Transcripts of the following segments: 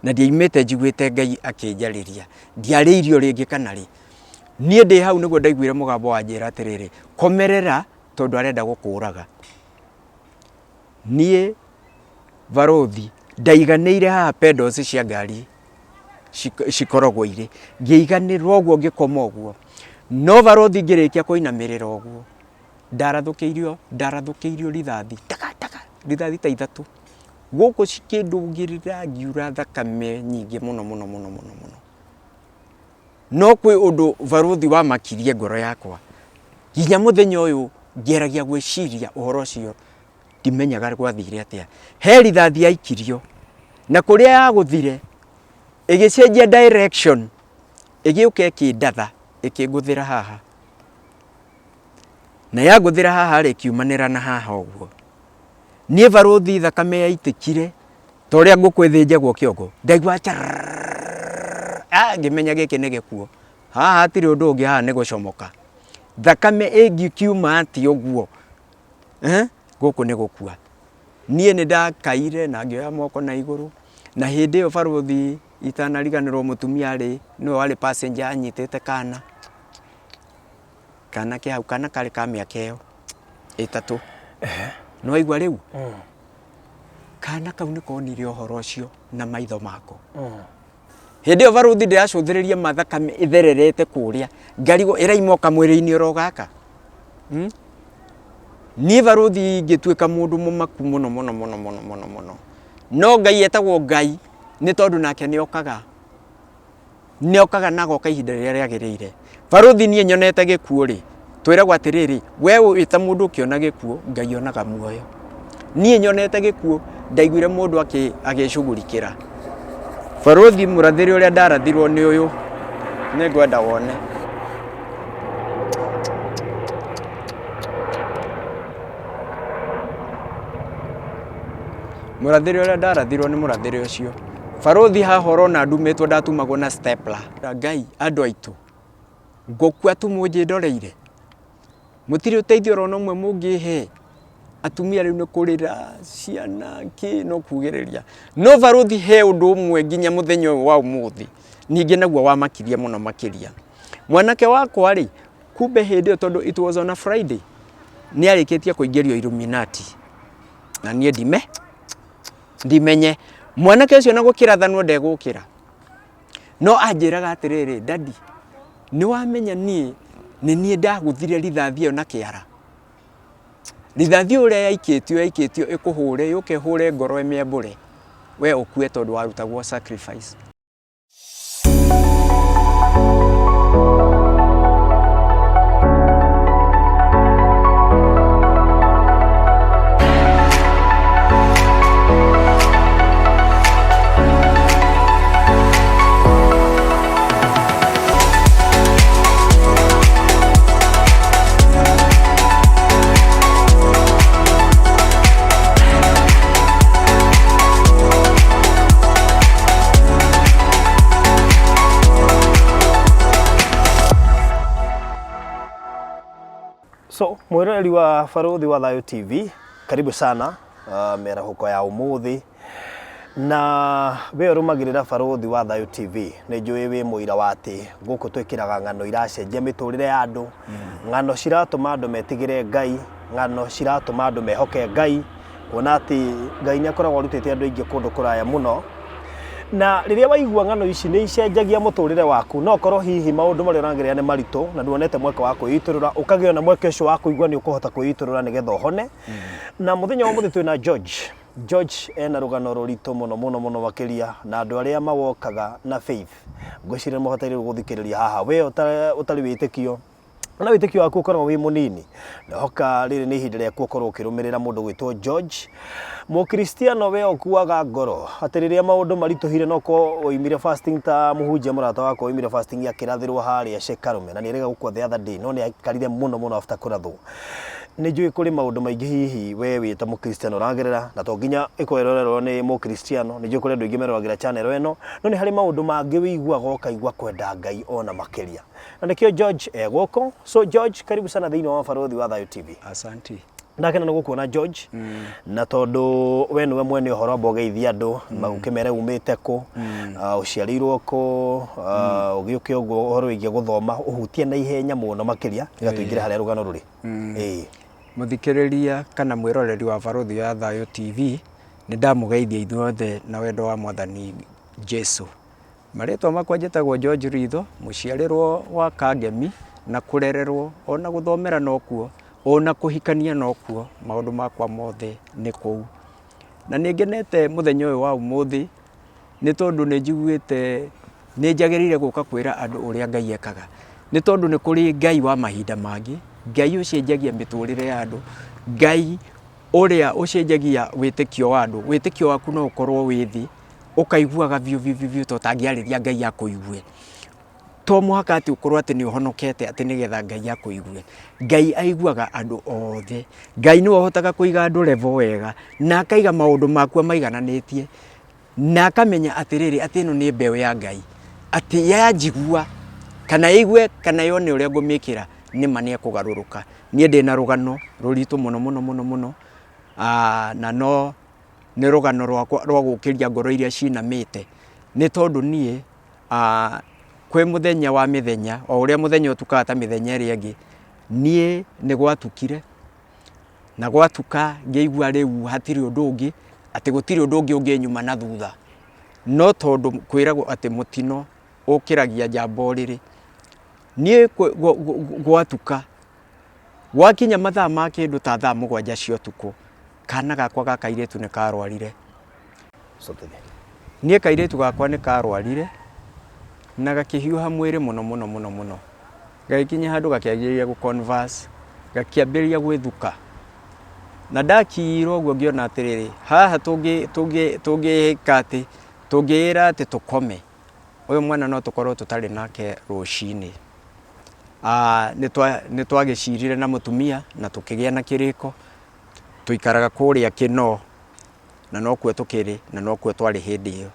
na ndiaimite njiguite Ngai akinjariria ndiari irio ringi kana ri nie ndi hau niguo ndaiguire mugambo wa njira atiriri komerera tondu arenda gukuraga nie varothi ndaiganiire haha pedals cia ngari cikoragwo iri ngiiganirwo uguo ngikoma uguo no varothi ngirikia kuinamirira uguo ndarathukiirio rithathi taka rithathi ta ithatu guku cikindugirira ngiura thakame nyingi muno no kwi undu varothi wa makirie ngoro yakwa nginya muthenya uyu ngeragia gwiciria uhoro ucio ndimenyaga gwathire atia he rithathi aikirio na kuria yaguthire igicenjia direction igiuka ikindatha ikinguthira haha na yaguthira haha ri kiumanira na haha uguo nie varothi thakame yaitikire toria ngukwithinjagwo kiongo ndaigua ngimenya giki ni gikuo haha atiri undu ungi haha ni gucomoka thakame ingikiuma ati uguo guku ni gukua nie ni ndakaire na ngioya moko na iguru na hindi iyo varothi itanariganirwo mutumia ri no wale passenger anyitete kana ke hau kana kari ka miaka iyo ithatu no igwa riu kana kau ni konire uhoro ucio na maitho mako hindi iyo varothi ndiracuthiriria mathakame ithererete kuria ngarigo iraimoka mwiri-ini urogaka ni varothi ngituika mundu mumaku muno no Ngai etagwo Ngai ni tondu nake niokaga nagoka ihinda riria riagirire varothi nie nyonete gikuo ri twiragwo atiriri we wita mundu ukiona gikuo Ngai onaga muoyo nie nyonete gikuo ndaiguire mundu agicugurikira varothi murathiri uria ndarathirwo ni uyu ni ngwenda wone murathiri uria ndarathirwo ni murathiri ucio varothi hahoro na ndumitwo ndatumagwo na stapler Ngai andu aitu ngokua tu munjindoreire mutiri uteithio ro no mwe mungihe atumia riu ni kurira ciana ki no kugiriria no varothi he undu umwe nginya muthenya wa umuthi ningi naguo wa makiria muno makiria mwanake wakwa ri kumbe hindi tondu it was on a Friday ni arikitie kuingirio ILLUMINATI na nie ndimenye mwanake ucio na gukirathanwo ndegukira no anjiraga atiriri dadi ni wamenya nie ndaguthire rithathi iyo na kiara rithathi uria yaikitio ikuhure yuke hure ngoro emiembure we ukue tondu warutagwo sacrifice So, mwiroreri wa Varothi wa Thayo TV, karibu sana merahuko ya umuthi na we urumagirira Varothi wa Thayo TV ni njui wi muira wati guku twikiraga ngano iracenjia miturire ya andu ngano ciratuma andu metigire Ngai ngano ciratuma andu mehoke Ngai kuona ati Ngai ni akoragwo arutite andu aingi kundu kuraya muno na riria waigua ngano ici ni icenjagia muturire waku no korwo hihi maundu mari urangeria ni marito na nduonete mweke wa kuiturura ukagio na mweke ucio wa kuigua ni ukuhota kuiturura nigetha uhone na muthenya wa muthi twina George ena rugano rurito muno makiria na andu aria mawokaga na faith ngwiciria muhotaire guthikiriria haha we utari witikio na witikio waku ukorwo wi munini na hoka riri ni ihinda riaku ukorwo ukirumirira mundu gwitwo George Mukristiano we okuaga ngoro atiriria maundu marituhire noko oimire fasting ta muhunjia murata wako oimire fasting yakirathirwo haria Shekarume na nirega gukwa the other day no ni akarire muno after kurathwo ni njui kuri maundu maingi hihi we wita Mukristiano urangerera na to nginya ikwerorerwo ni Mukristiano ni njui kuri andu ingi meroragira channel eno no ni hari maundu mangi wiguaga ukaigua kwenda Ngai ona makiria na nikio George egoko so George karibu sana thiini wa Varothi wa Thayo TV. Asante. ndakena no gukuona George na tondu we niwe mwene uhoro mbogeithia andu magukimere umite ku uciarirwo ku ugiuke uguo uhoro wigie guthoma uhutie na ihenya muno makiria igatuingira haria rugano ruri muthikiriria kana mwiroreri wa Barothi ya Thayo TV ni ndamugeithia ithuothe na wendo wa Mwathani Jesu. Maritwa makwa njitagwo George Ritho, muciarirwo wa Kangemi na kurererwo ona guthomera nokuo ona kuhikania nokuo maundu makwa mothe ni kou. Na ningenete muthenya uyu wa umuthi ni tondu ni njiguite ni njagirire guka kwira andu uria Ngai ekaga. Ni tondu ni kuri Ngai wa mahinda mangi, Ngai ucenjagia miturire ya andu, Ngai uria ucenjagia witikio wa andu. Witikio waku no ukorwo withi ukaiguaga biu to tangiariria Ngai akuigue. To muhaka ati ukorwo ati ni uhonokete ati nigetha Ngai akuigue. Ngai aiguaga andu othe. Ngai ni uhotaga kuiga andu level wega na akaiga maundu maku maigananitie na akamenya atiriri ati ino ni mbeu ya Ngai, ati yanjigua kana igwe kana yone uria ngumikira ni manie kugaruruka. Nie ndina rugano ruritu muno na no ni rugano rwa gukiria ngoro iria cinamite ni tondu nie kwe muthenya wa mithenya o uria muthenya utukaga ta mithenya iri ingi nie ni gwatukire na gwatuka ngeigua riu hatiri undu ungi ati gutiri undu ungi unginyuma na thutha no tondu kwiragwo ati mutino ukiragia jambo riri nie gwatuka wakinya mathaa ma kindu ta thaa 7 cia utuku kana gakwa gakairitu ni karwarire nie kairitu gakwa ni karwarire na gakihiuha mwiri muno gakinya handu gakiagiria gu converse gakiambiria gwithuka na ndakiro uguo ngiona atiriri haha tungihikati tungiira ati tukome uyu mwana no tukorwo tutari nake rucini ni twagicirire na mutumia na tukigia na kiriko tuikaraga kuria kino na no kwe tukiri na no kwe twari hindi iyo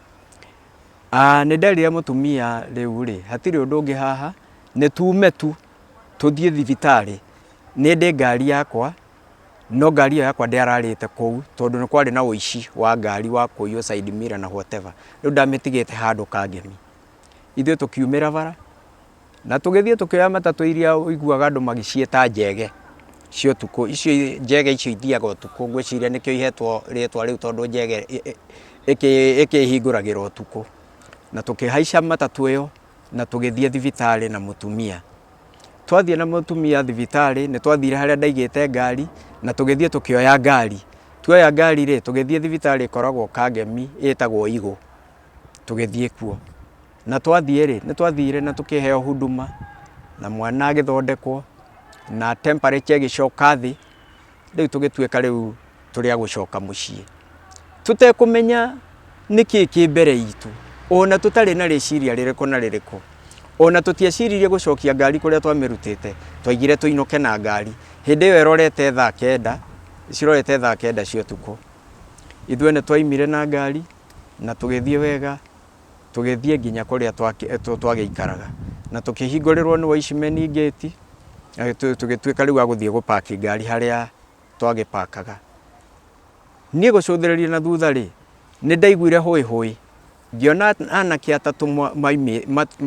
ni nderire mutumia riu ri hatiri undu ungi haha ni tume tu tuthie thibitari ni ndi ngari yakwa no ngari yakwa ndiararite kou tondu ni kwari na uici wa ngari wa kuiyo side mirror na whatever riu ndamitigite handu Kangemi ithuĩ tukiumira bara na tugithie tukioya matatu iria uiguaga andu magicieta njege cio tuko icio njege icio ithiaga utuku ngwiciria nikio ihetwo ritwa riu tondu njege ikihinguragira utuku na tukihaica matatu iyo na tugithie thibitari na mutumia twathie na mutumia thibitari ni twathire haria ndaigite ngari na tugithie tukioya ngari tuoya ngari ri tugithie thibitari ikoragwo Kangemi itagwo Igu tugithie kuo na twathie ri ni twathire na tukiheo huduma na mwana agithondekwo na temperature igicoka thi riu tugituika riu turia gucoka mucii tutekumenya niki kimbere itu ona tutari na riciria ririko na ririko ona tutiaciririe gucokia ngari kuria twamirutite twaigire tuinoke na ngari hindi iyo erorete thaa 9 cirorete thaa 9 cia utuku ithuĩ ni twaimire na ngari na tugithie wega tugithie nginya kuria twagiikaraga na tukihingũrirwo ni waicimeni gate tugituika riu aguthie gupaki ngari haria twagipakaga nie gucuthiriria na thutha ri ni ndaiguire hui ngiona anake atatu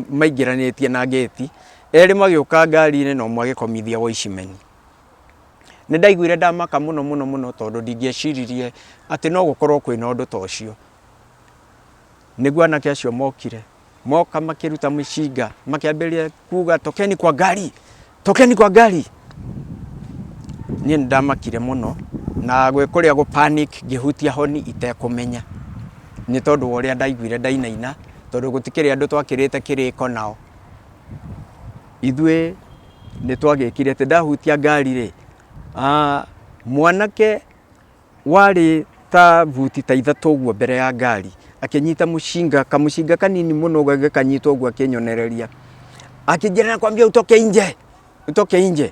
maingiranitie na gate eri magiuka ngari-ini no magikomithia waicimeni ni ndaiguire ndamaka muno tondu ndingieciririe ati no gukorwo kwina undu ta ucio niguo anake acio mokire moka makiruta micinga makiambiria kuga tokeni kwa ngari nie ndamakire muno na gwikuria gu panic ngihutia honi itekumenya ni tondu uria ndaiguire ndainaina tondu gutikiri andu twakirite kiriko nao ithuĩ ni twagikire te ndahutia ngari ri mwanake wari ta vuti ta ithatu uguo mbere ya ngari akinyita mucinga kamucinga kanini muno gagikanyitwo uguo akinyonereria akijana kwambia utoke inje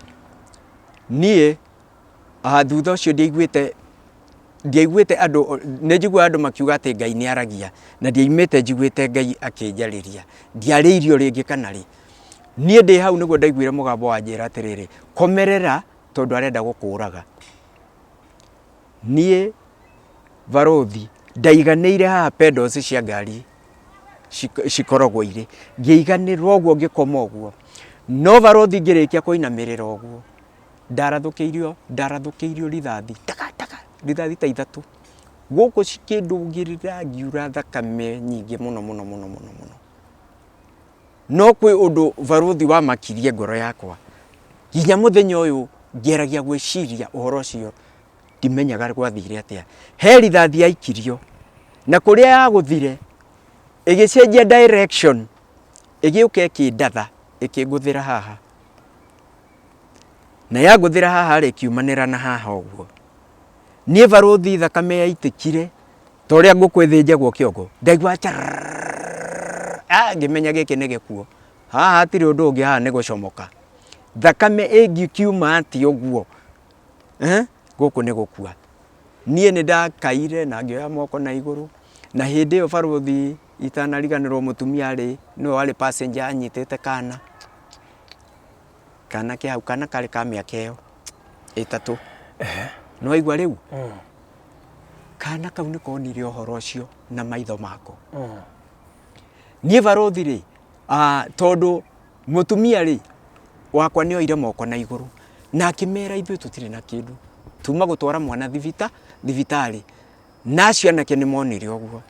nie thutha ucio ndiaiguite andu njigua andu makiuga ati Ngai ni aragia na ndiaimite njiguite Ngai akinjariria ndiariirio ringi kana ri nie ndi hau niguo ndaiguire mugambo wa njira atiriri komerera tondu arenda gukuraga nie barothi ndaiganĩire haha pedals cia ngari cikoragwo irĩ ngĩiganĩrwo ũguo ngĩkoma ũguo no barothi ngĩrĩkia kũinamĩrĩra ũguo ndarathũkĩirio rithathi rithathi ta ithatu gũkũ cikĩndũngĩrĩra ngiura thakame nyingĩ mũno no kwĩ ũndũ barothi wamakirie ngoro yakwa nginya mũthenya ũyũ ngeragia gwĩciria ũhoro ũcio ndimenyaga gwathire atĩa he rithathi yaikirio na kũrĩa yagũthire ĩgĩcenjia direction ĩgĩũka ĩkĩndatha ĩkĩngũthĩra haha na yagũthĩra haha ĩkiumanĩra na haha ũguo niĩ barothi thakame yaitĩkire ta ũrĩa ngũkũ ĩthĩnjagwo kĩongo ndaigua ngĩmenya gĩkĩ nĩ gĩkuo haha hatirĩ ũndũ ũngĩ haha nĩ gũcomoka thakame ĩngĩkiuma atĩ ũguo gũkũ nĩ gũkua niĩ nĩ ndakaire na ngĩoya moko na igũrũ na hĩndĩ ĩyo barothi itanariganĩrwo mũtumia arĩ nĩwe warĩ passenger anyitĩte kana ke hau kana karĩ ka mĩaka ĩyo ĩtatũ no waigua rĩu kana kau nĩ konire ũhoro ũcio na maitho mako niĩ barothi rĩ tondũ mũtumia rĩ wakwa nĩ oire moko na igũrũ na akĩmera ithuĩ tũtirĩ na kĩndũ tuma gũtwara mwana thibitarĩ na acio anake nĩ monire ũguo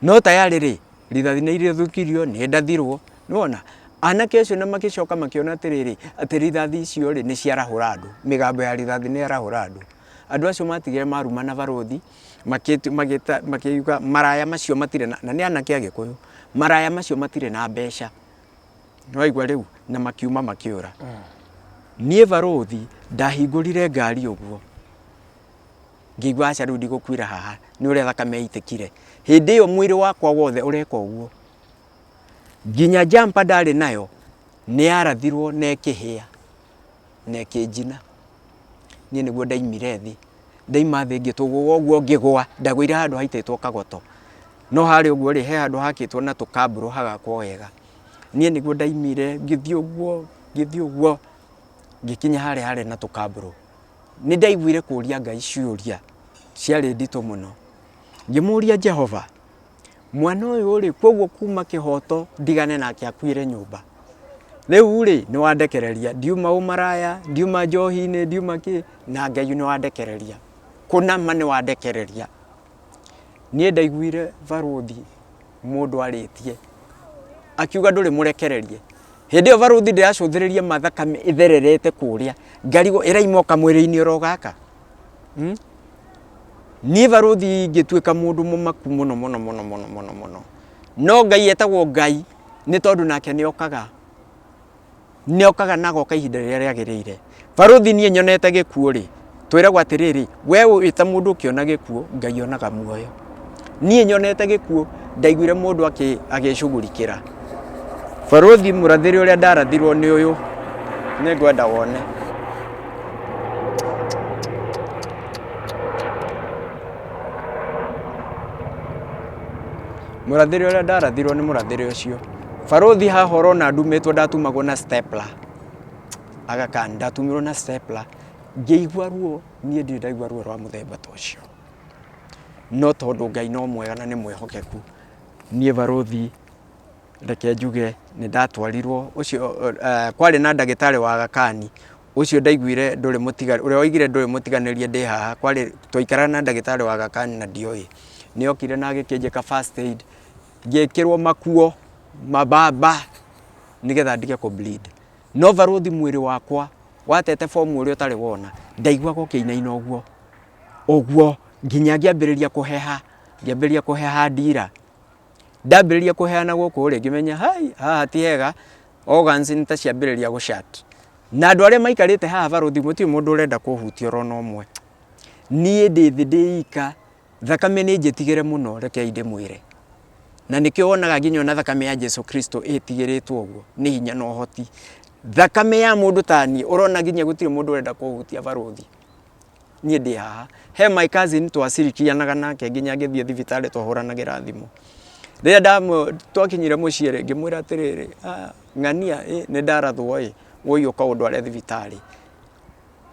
no tayarĩ rĩ rithathi nĩ irĩthũkirio nĩ ndathirwo nĩwona anake acio na magĩcoka makĩona atĩrĩrĩ atĩ rithathi icio rĩ nĩ ciarahũra andũ mĩgambo ya rithathi nĩ yarahũra andũ acio matigire maruma na barothi makiuga maraya macio matirĩ na nĩ anake agĩkũyũ maraya macio matirĩ na mbeca no waigua rĩu na makiuma makĩũra niĩ barothi ndahingũrire ngari ũguo ngĩigua aca rĩu ndigũkuĩra haha nĩ ũrĩa thakame yaitĩkire hĩndĩ ĩyo mwĩrĩ wakwa wothe ũreka ũguo nginya jampa ndarĩ nayo nĩ yarathirwo na ĩkĩhĩa na ĩkĩnjina niĩ nĩguo ndaimire thĩ ndaima thĩ ngĩtũgũa ũguo ngĩgũa ndagũire handũ haitĩtwo kagoto no harĩ ũguo rĩ he handũ hakĩtwo na tũkambũrũ hagakwo wega niĩ nĩguo ndaimire ngĩthiĩ ũguo ngĩkinya harĩ na tũkambũrũ nĩ ndaiguire kũria Ngai ciũria ciarĩ nditũ mũno ngĩmũria Jehova mwana ũyũ rĩ kwoguo kuma kĩhoto ndigane nake akuire nyũmba rĩu rĩ nĩ wandekereria ndiuma ũmaraya ndiuma njohi-inĩ ndiuma kĩ na Ngai nĩ wandekereria kũnama nĩ wandekereria niĩ ndaiguire barothi mũndũ arĩtie akiuga ndũrĩ mũrekererie hĩndĩ ĩyo barothi ndĩracũthĩrĩria mathakame ĩthererete kũrĩa ngarigwo ĩraimoka mwĩrĩ-inĩ oro gaka niĩ barothi ngĩtuĩka mũndũ mũmaku mũno no Ngai etagwo Ngai nĩ tondũ nake nĩokaga na agoka ihinda rĩrĩa rĩagĩrĩire barothi niĩ nyonete gĩkuũ rĩ twĩragwo atĩrĩrĩ we wĩta mũndũ ũkĩona gĩkuũ Ngai onaga muoyo niĩ nyonete gĩkuũ ndaiguire mũndũ agĩcugurikĩra barothi mũrathĩri ũrĩa ndarathirwo nĩ ũyũ nĩ ngwenda wone mũrathĩri ũrĩa ndarathirwo nĩ mũrathĩri ũcio barothi haha ũrona ndumĩtwo ndatumagwo na stapler agaka ndatumirwo na stapler ngĩigua ruo niĩ ndirĩ ndaigua ruo rwa mũthemba ta ũcio no tondũ Ngai no mwega na nĩ mwĩhokeku niĩ barothi reke njuge nĩ ndatwarirwo ũcio kwarĩ na ndagĩtarĩ wa gakani ũcio ndaiguire ndũrĩ mũtiganĩrie ũrĩa oigire ndũrĩ mũtiganĩrie ndĩ haha kwarĩ twaikara na ndagĩtarĩ wa gakani na ndioĩ nĩ okire na agĩkĩnjĩka first aid ngĩkĩrwo makuo mababa nĩgetha ndige kũ bleed no barothi mwĩrĩ wakwa watete fomu ũrĩa ũtarĩ wona ndaiguaga ũkĩinaina ũguo nginya ngĩambĩrĩria kũheha ndira ndambĩrĩria kũheana gũkũ rĩ ngĩmenya haha ti hega organs nĩ ta ciambĩrĩria gũshat na andũ arĩa maikarĩte haha barothi gũtirĩ mũndũ ũrenda kũhutia oro na ũmwe niĩ ndĩ thĩ ndĩika thakame nĩ njĩtigĩre mũno reke ndĩmwĩre na nĩkĩo wonaga nginya ona thakame ya Jesu Kristo ĩtigĩrĩtwo ũguo nĩ hinya na ũhoti thakame ya mũndũ tani ũrona nginya gũtirĩ mũndũ ũrenda kũhutia barothi niĩ ndĩ haha he my cousin twacirikianaga nake nginya ngĩthiĩ thibitarĩ twahũranagĩra thimũ rĩrĩa twakinyire mũciĩ rĩ ngĩmwĩra atĩrĩrĩ ng'ania nĩ ndarathwo ũyũ kaũndũ arĩa thibitarĩ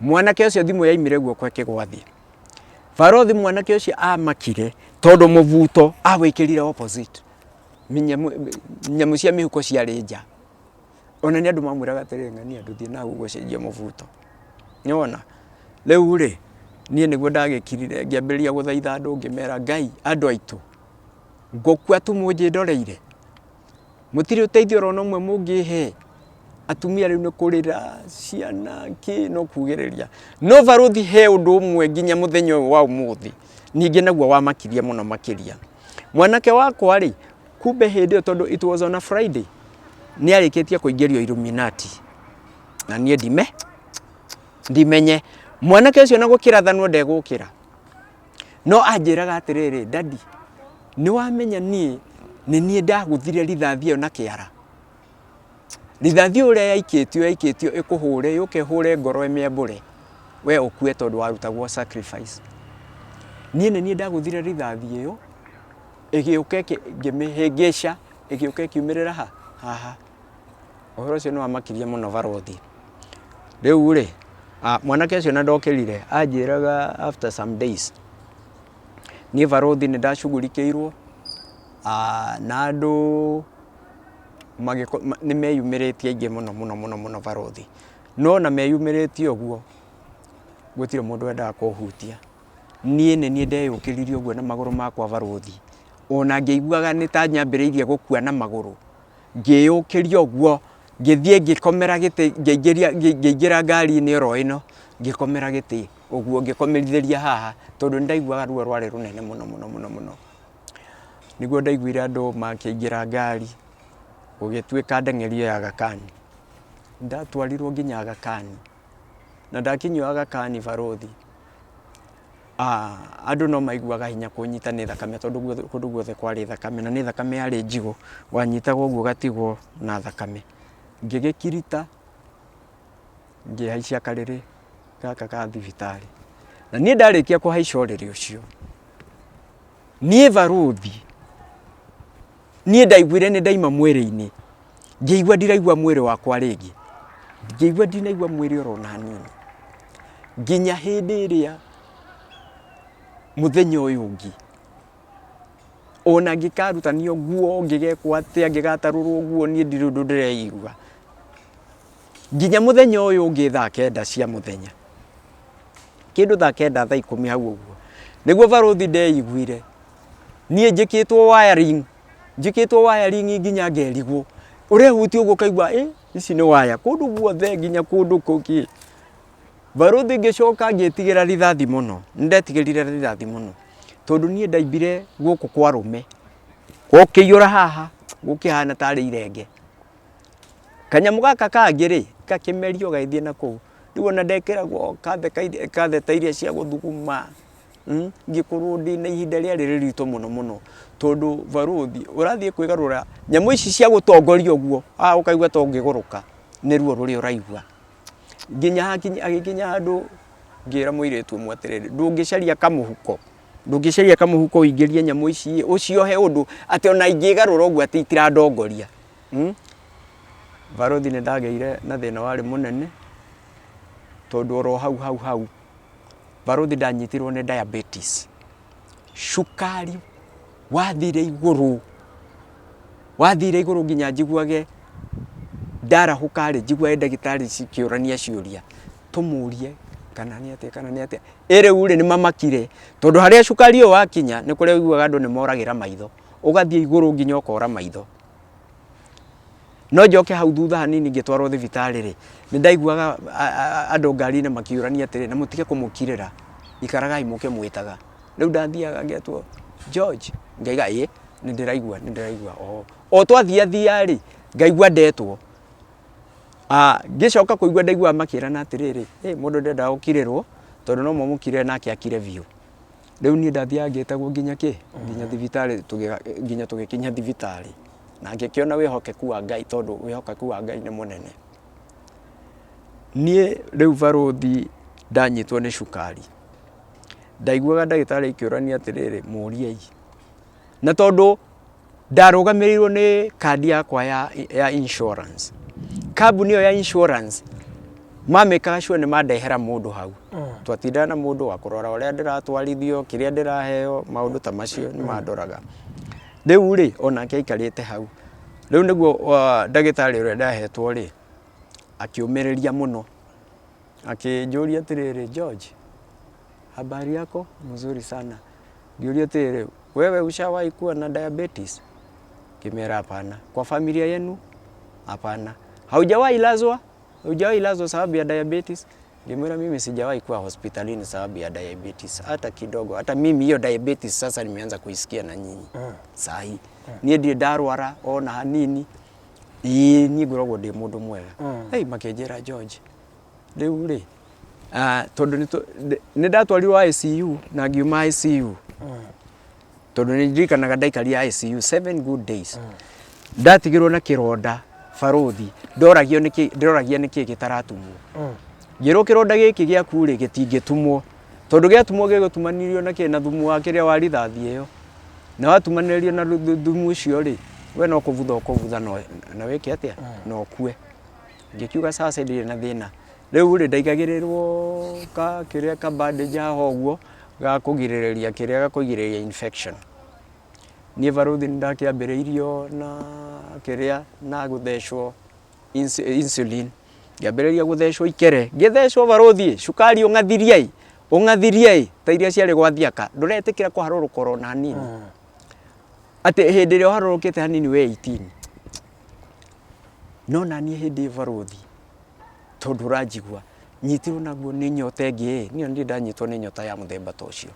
mwanake ũcio thimũ yaimire guoko ĩkĩgwa thĩ Barothi mwanake ucio amakire tondu muvuto awikirire opposite nyamu cia mihuko ciarĩ nja. Ona nĩ andũ mamwĩraga atĩrĩrĩ ng'ania ndũthiĩ na gũcenjia mũvuto. Nĩwona rĩu rĩ niĩ nĩguo ndagĩkirire ngĩambĩrĩria gũthaitha andũ ngĩmera Ngai andũ aitũ ngũkua tu mũnjĩndoreire mũtirĩ ũteithio oro ũmwe mũngĩhe atumia rĩu nĩ kũrĩra ciana kĩ no kugĩrĩria no barothi he ũndũ ũmwe nginya mũthenya ũyũ wa ũmũthĩ ningĩ naguo wamakirie mũno makĩria. Mwanake wakwa rĩ kumbe hĩndĩ ĩyo tondũ it was on a Friday nĩ arĩkĩtie kũingĩrio Illuminati na niĩ ndimenye mwanake ũcio na gũkĩrathanwo ndegũkĩra no anjĩraga atĩrĩrĩ dadi nĩ wamenya niĩ nĩ niĩ ndagũthire rithathi ĩyo na kĩara. Rithathi ũrĩa yaikĩtio ĩkũhũre yũke hũre ngoro ĩmĩambũre we ũkue tondũ warutagwo sacrifice. Niĩ nĩ niĩ ndagũthire rithathi ĩyo ĩgĩũka ngĩmĩhĩngĩca ĩgĩũka ĩkiumĩrĩra haha. Ũhoro ũcio nĩ wamakirie mũno barothi. Rĩu rĩ mwanake ũcio na ndokĩrire anjĩraga after some days niĩ barothi nĩ ndacugurikĩirwo na andũ nĩ meyumĩrĩtie aingĩ mũno barothi no na meyumĩrĩtie ũguo gũtirĩ mũndũ wendaga kũhutia. Niĩ nĩ niĩ ndeyũkĩrire ũguo na magũrũ makwa barothi ona ngĩiguaga nĩ ta nyambĩrĩirie gũkua na magũrũ ngĩyũkĩria ũguo ngĩthiĩ ngĩkomera gĩtĩ ngĩingĩra ngari-inĩ oro ĩno ngĩkomera gĩtĩ ũguo ngĩkomerithĩria haha tondũ ndaiguaga ruo rwarĩ rũnene mũno. Nĩguo ndaiguire andũ makĩingĩra ngari gũgĩtuĩka ndeng'erio ya Aga Khan. Ndatwarirwo nginya Aga Khan na ndakinyio Aga Khan barothi andũ no maiguaga hinya kũnyita nĩ thakame tondũ kũndũ guothe kwarĩ thakame na nĩ thakame yarĩ njigo wanyitaga ũguo gatigwo na thakame. Ngĩgĩkirita ngĩhaicia karĩrĩ gaka ka thibitarĩ na niĩ ndarĩkia kũhaica ũrĩrĩ ũcio niĩ barothi niĩ ndaiguire nĩ ndaima mwĩrĩ-inĩ ngĩigua ndiraigua mwĩrĩ wakwa rĩngĩ ngĩigua ndinaigua mwĩrĩ oro na hanini nginya hĩndĩ ĩrĩa mũthenya ũyũ ũngĩ ona ngĩkarutanio nguo ngĩgekwo atĩa ngĩgatarũrwo nguo niĩ ndirĩ ũndũ ndĩreigua nginya mũthenya ũyũ ũngĩ thaa 9 cia mũthenya kĩndũ thaa 9 thaa 10 hau ũguo nĩguo barothi ndeiguire niĩ njĩkĩtwo wiring nginya ngerigwo ũrehuti ũguo kaigua ici nĩ waya kũndũ guothe nginya kũndũ kũngĩ. Barothi ngĩcoka ngĩtigĩra rithathi mũno nĩndetigĩrire rithathi mũno tondũ niĩ ndaimbire gũkũ kwa rũme gũkĩiyũra haha gũkĩhana tarĩ irenge kanyamũ gaka kangĩ rĩ gakĩmerio gaithie na kũu rĩu ona ndekĩragwo katheta iria cia gũthuguma ngĩkorwo ndĩ na ihinda rĩarĩ rĩritũ mũno tondũ barothi ũrathiĩ kwĩgarũra nyamũ ici cia gũtongoria ũguo ũkaigua ta ũngĩgũrũka nĩ ruo rũrĩa ũraigua nginya agĩkinya handũ ngĩra mũirĩtu ũmwe atĩrĩrĩ ndũngĩcaria kamũhuko ũingĩrie nyamũ ici ũciohe ũndũ atĩ ona ingĩgarũra ũguo atĩ itirandongoria. Barothi nĩ ndagĩire na thĩna warĩ mũnene tondũ oro hau barothi ndanyitirwo nĩ diabetes cukari wathire igũrũ nginya njiguage ndarahũka rĩ njiguage ndagĩtarĩ cikĩũrania ciũria tũmũrie kana nĩ atĩa rĩu nĩ mamakire tondũ harĩa cukari ũyũ wakinya nĩ kũrĩa ũiguaga andũ nĩ moragĩra maitho ũgathiĩ igũrũ nginya ũkora maitho. No njoke hau thutha hanini ngĩtwarwo thibitarĩ rĩ nĩ ndaiguaga andũ ngari-inĩ makiũrania atĩrĩ na mũtige kũmũkirĩra ikaragai mũke mwĩtaga. Rĩu ndathiaga ngetwo George ngaiga nĩ ndĩraigua o twathiathia rĩ ngaigua ndetwo ngĩcoka kũigua ndaigua makĩrana atĩrĩrĩ mũndũ ndendaga gũkirĩrwo tondũ no mũmũkirĩre nake akire biũ. Rĩu niĩ ndathiaga ngĩtagwo nginya thibitarĩ nginya tũgĩkinya thibitarĩ na ngĩkĩona wĩhokeku wa Ngai tondũ wĩhokeku wa Ngai nĩ mũnene. Niĩ rĩu barothi ndanyitwo nĩ cukari ndaiguaga ndagĩtarĩ ikĩũrania atĩrĩrĩ mũriei na tondũ ndarũgamĩrĩirwo nĩ kandi yakwa ya insurance kambuni ĩyo ya insurance mamekaga sure nĩ mandehera mũndũ hau twatindana na mũndũ wa kũrora ũrĩa ndĩratwarithio kĩrĩa ndĩraheo maũndũ ta macio nĩ mandoraga rĩu rĩ onake aikarĩte hau rĩu nĩguo ndagĩtarĩ ũrĩa ndahetwo rĩ akiũmĩrĩria mũno akĩnjũria atĩrĩrĩ George habari yako mzuri sana ngiuria atĩrĩrĩ wewe ushawahi kuwa na diabetes kimera hapana kwa familia yenu hapana haujawahi lazwa sababu ya diabetes ngimwambia mimi sijawahi kuwa hospitalini sababu ya diabetes hata kidogo hata mimi hiyo diabetes sasa nimeanza kuisikia na nyinyi sahi niĩ ndirĩ ndarwara ona hanini niĩ ngoragwo ndĩ mũndũ mwega hey makĩnjĩra George rĩu rĩ tondũ nĩ ndatwarirwo ICU na ngiuma ICU tondũ nĩ ndirikanaga ndaikaria ICU 7 good days ndatigirwo na kĩronda barothi ndoragia nĩkĩ gĩtaratumwo ngĩrwo kĩronda gĩkĩ gĩaku rĩ gĩtingĩtumwo tondũ gĩatumwo gĩgũtumanĩrio na thumu wa kĩrĩa wa rithathi ĩyo na watumanĩrio na thumu ũcio rĩ we no kũbutha na wĩke atĩa no kue ngĩkiuga sasa ndirĩ na thĩna rĩu rĩ ndaigagĩrĩrwo kĩrĩa ka bandage haha ũguo ga kũgirĩrĩria infection niĩ barothi ndakĩambĩrĩirio na kĩrĩa na gũthecwo insulin ngĩambĩrĩria gũthecwo ikere ngĩthecwo barothi cukari ũng'athirie ta iria ciarĩ gwa thiaka ndũretĩkĩra kũharũrũka ona hanini atĩ hĩndĩ ĩrĩa ũharũrũkĩte hanini we 18 no na niĩ hĩndĩ barothi tondũ ũranjigua nyitirwo naguo nĩ nyota ĩngĩ niĩ ndirĩ ndanyitwo nĩ nyota ya mũthemba ta ũcio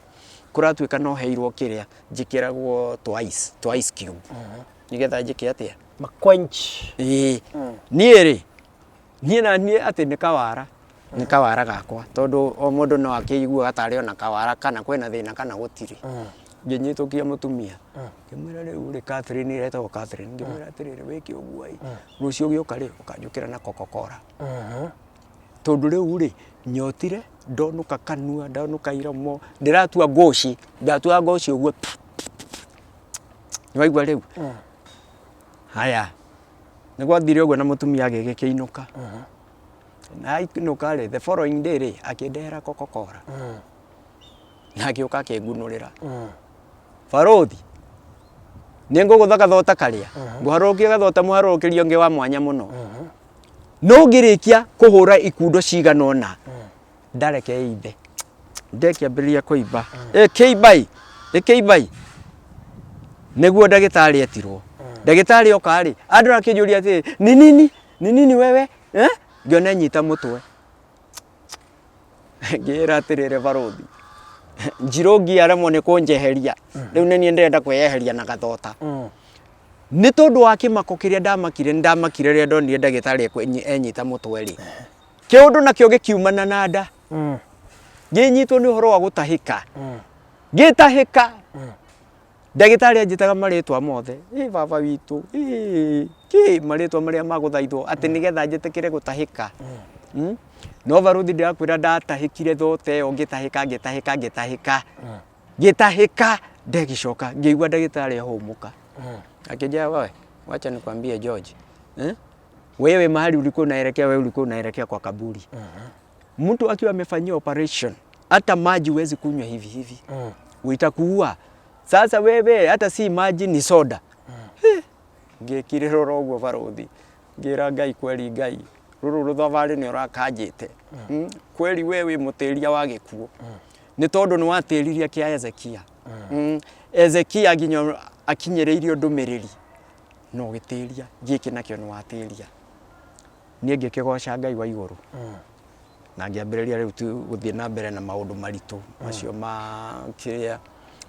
kũratuĩka no heirwo kĩrĩa njĩkĩragwo twice cube nĩgetha njĩke atĩa quench niĩ atĩ nĩ kawara gakwa tondũ o mũndũ no akĩigua gatarĩ ona kawara kana kwĩna thĩna kana gũtirĩ ngĩnyitũkia mũtumia ngĩmwĩra rĩu rĩ Catherine iretagwo Catherine ngĩmwĩra atĩrĩrĩ wĩke ũguo rũciũ ũgĩũka rĩ ũkanjũkĩra na Coca-Cola tondũ rĩu rĩ nyotire ndonuka kanua ndonuka iromo ndĩratua ngoci ũguo nĩwaigua rĩu haya nĩgwathire ũguo na mũtumia agĩgĩkĩinũka na ainũka rĩ the following day rĩ akĩndehera Coca-Cola na agĩũka akĩngunũrĩra barothi nĩ ngũgũtha gathota karĩa ngũharũrũkia gathota mũharũrũkĩrio ũngĩ wa mwanya mũno no ngĩrĩkia kũhũra ikundo cigana ũna ndareke ithe ndekĩambĩrĩria kũimba ĩkĩimba nĩguo ndagĩtarĩ etirwo ndagĩtarĩ oka rĩ andũ akĩnjũria atĩ nĩ nini wewe ngĩona nyita mũtwe ngĩra atĩrĩrĩ barothi njirũngi aremwo nĩ kũnjeheria rĩu nĩ niĩ ndĩrenda kwĩyeheria na gathota nĩ tondũ wa kĩmako kĩrĩa ndamakire rĩrĩa ndonire ndagĩtarĩ enyita mũtwe rĩ kĩũndũ nakĩo gĩkiumana na nda ngĩnyitwo nĩ ũhoro wa gũtahĩka ngĩtahĩka ndagĩtarĩ anjĩtaga marĩtwa mothe baba witũ marĩtwa marĩa magũthaithwo atĩ nĩgetha njĩtĩkĩre gũtahĩka no barothi ndĩrakwĩra ndatahĩkire thota ĩyo ngĩtahĩka ndegĩcoka ngĩigua ndagĩtarĩ ahũmũka akĩnjĩra wewe wacha nikwambie George wewe mahali ulikuwa unaelekea kwa kaburi mtu akiwa amefanyia operation hata maji huwezi kunywa hivi utakuua sasa wewe hata si maji ni soda ngĩkirĩrwo ũguo barothi ngĩra Ngai kweli Ngai rũrũ rũthabarĩ nĩ ũrakanjĩte kweli wewe mũtĩria wa gĩkuũ nĩ tondũ nĩ watĩririe kĩa Ezekia nginya akinyĩrĩirio ndũmĩrĩri no gĩtĩria gĩkĩ nakĩo nĩ watĩria niĩ ngĩkĩgoca Ngai wa igũrũ na ngĩambĩrĩria rĩu gũthiĩ na mbere na maũndũ maritũ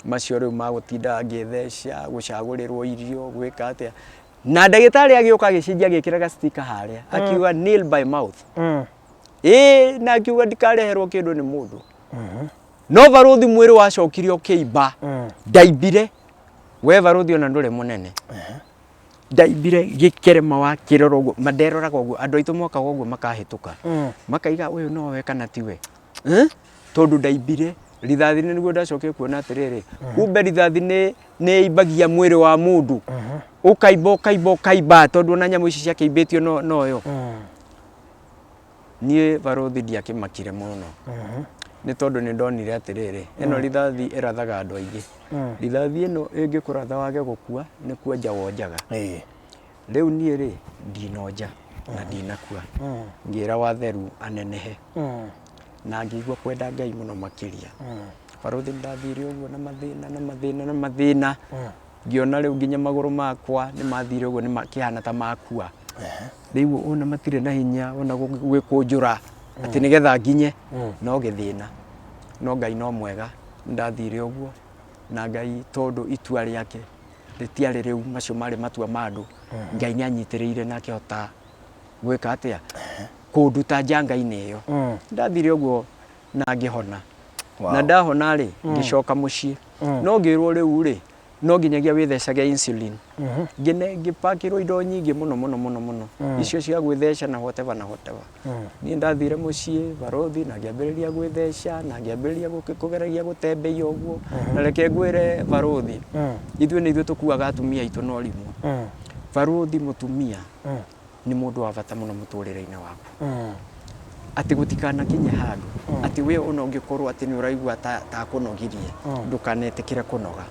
macio rĩu magũtinda ngĩtheca gũcagũrĩrwo irio gwĩka atĩa na ndagĩtarĩ agĩũka agĩcinjia agĩkĩra sticker harĩa akiuga nail by mouth na akiuga ndikareherwo kĩndũ nĩ mũndũ no barothi mwĩrĩ wacokirio kĩimba ndaimbire we barothi ona ndũrĩ mũnene ndaimbire gĩkerema wa kĩrora ũguo manderoraga ũguo andũ aitũ mokaga ũguo makahĩtũka makaiga ũyũ no we kana tiwe tondũ ndaimbire rithathi nĩguo ndacokire kuona atĩrĩrĩ kumbe rithathi nĩ imbagia mwĩrĩ wa mũndũ ũkaimba tondũ ona nyamũ ici ciakĩimbĩtio noyo niĩ barothi ndiakĩmakire mũno nĩ tondũ nĩ ndonire atĩrĩrĩ ĩno rithathi ĩrathaga andũ aingĩ rithathi ĩno ĩngĩkũratha wage gũkua nĩ kuonja wonjaga rĩu niĩ rĩ ndinonja na ndinakua ngĩra watheru anenehe na ngĩigua kwenda Ngai mũno makĩria barothi ndathire ũguo na mathĩna ngĩona rĩu nginya magũrũ makwa nĩ mathire ũguo nĩ makĩhana ta makua rĩu ona matirĩ na hinya ona gwĩkũnjũra atĩ nĩgetha nginye no gĩthĩna no Ngai no mwega ndathire ũguo na Ngai tondũ itua rĩake rĩtiarĩ rĩu macio marĩ matua ma andũ Ngai nĩ anyitĩrĩire na akĩhota gwĩka atĩa kunduta janga-inĩ ĩyo ndathire ũguo na ngĩhona na ndahona rĩ ngĩcoka mũciĩ no ngĩrwo rĩu rĩ no nginyagia wĩthecage insulin ngĩpakĩrwo indo nyingĩ mũno icio cia gwĩtheca na whatever niĩ ndathire mũciĩ barothi na ngĩambĩrĩria gwĩtheca na ngĩambĩrĩria kũgeragia gũtembeia ũguo na reke ngwĩre barothi ithuĩ nĩ ithuĩ tũkuaga atumia aitũ no rimwe barothi mũtumia nĩ mũndũ wa bata mũno mũtũrĩre-inĩ waku atĩ gũtikanakinye handũ atĩ we ona ũngĩkorwo atĩ nĩ ũraigua ta kũnogirie ndũkanetĩkĩre kũnoga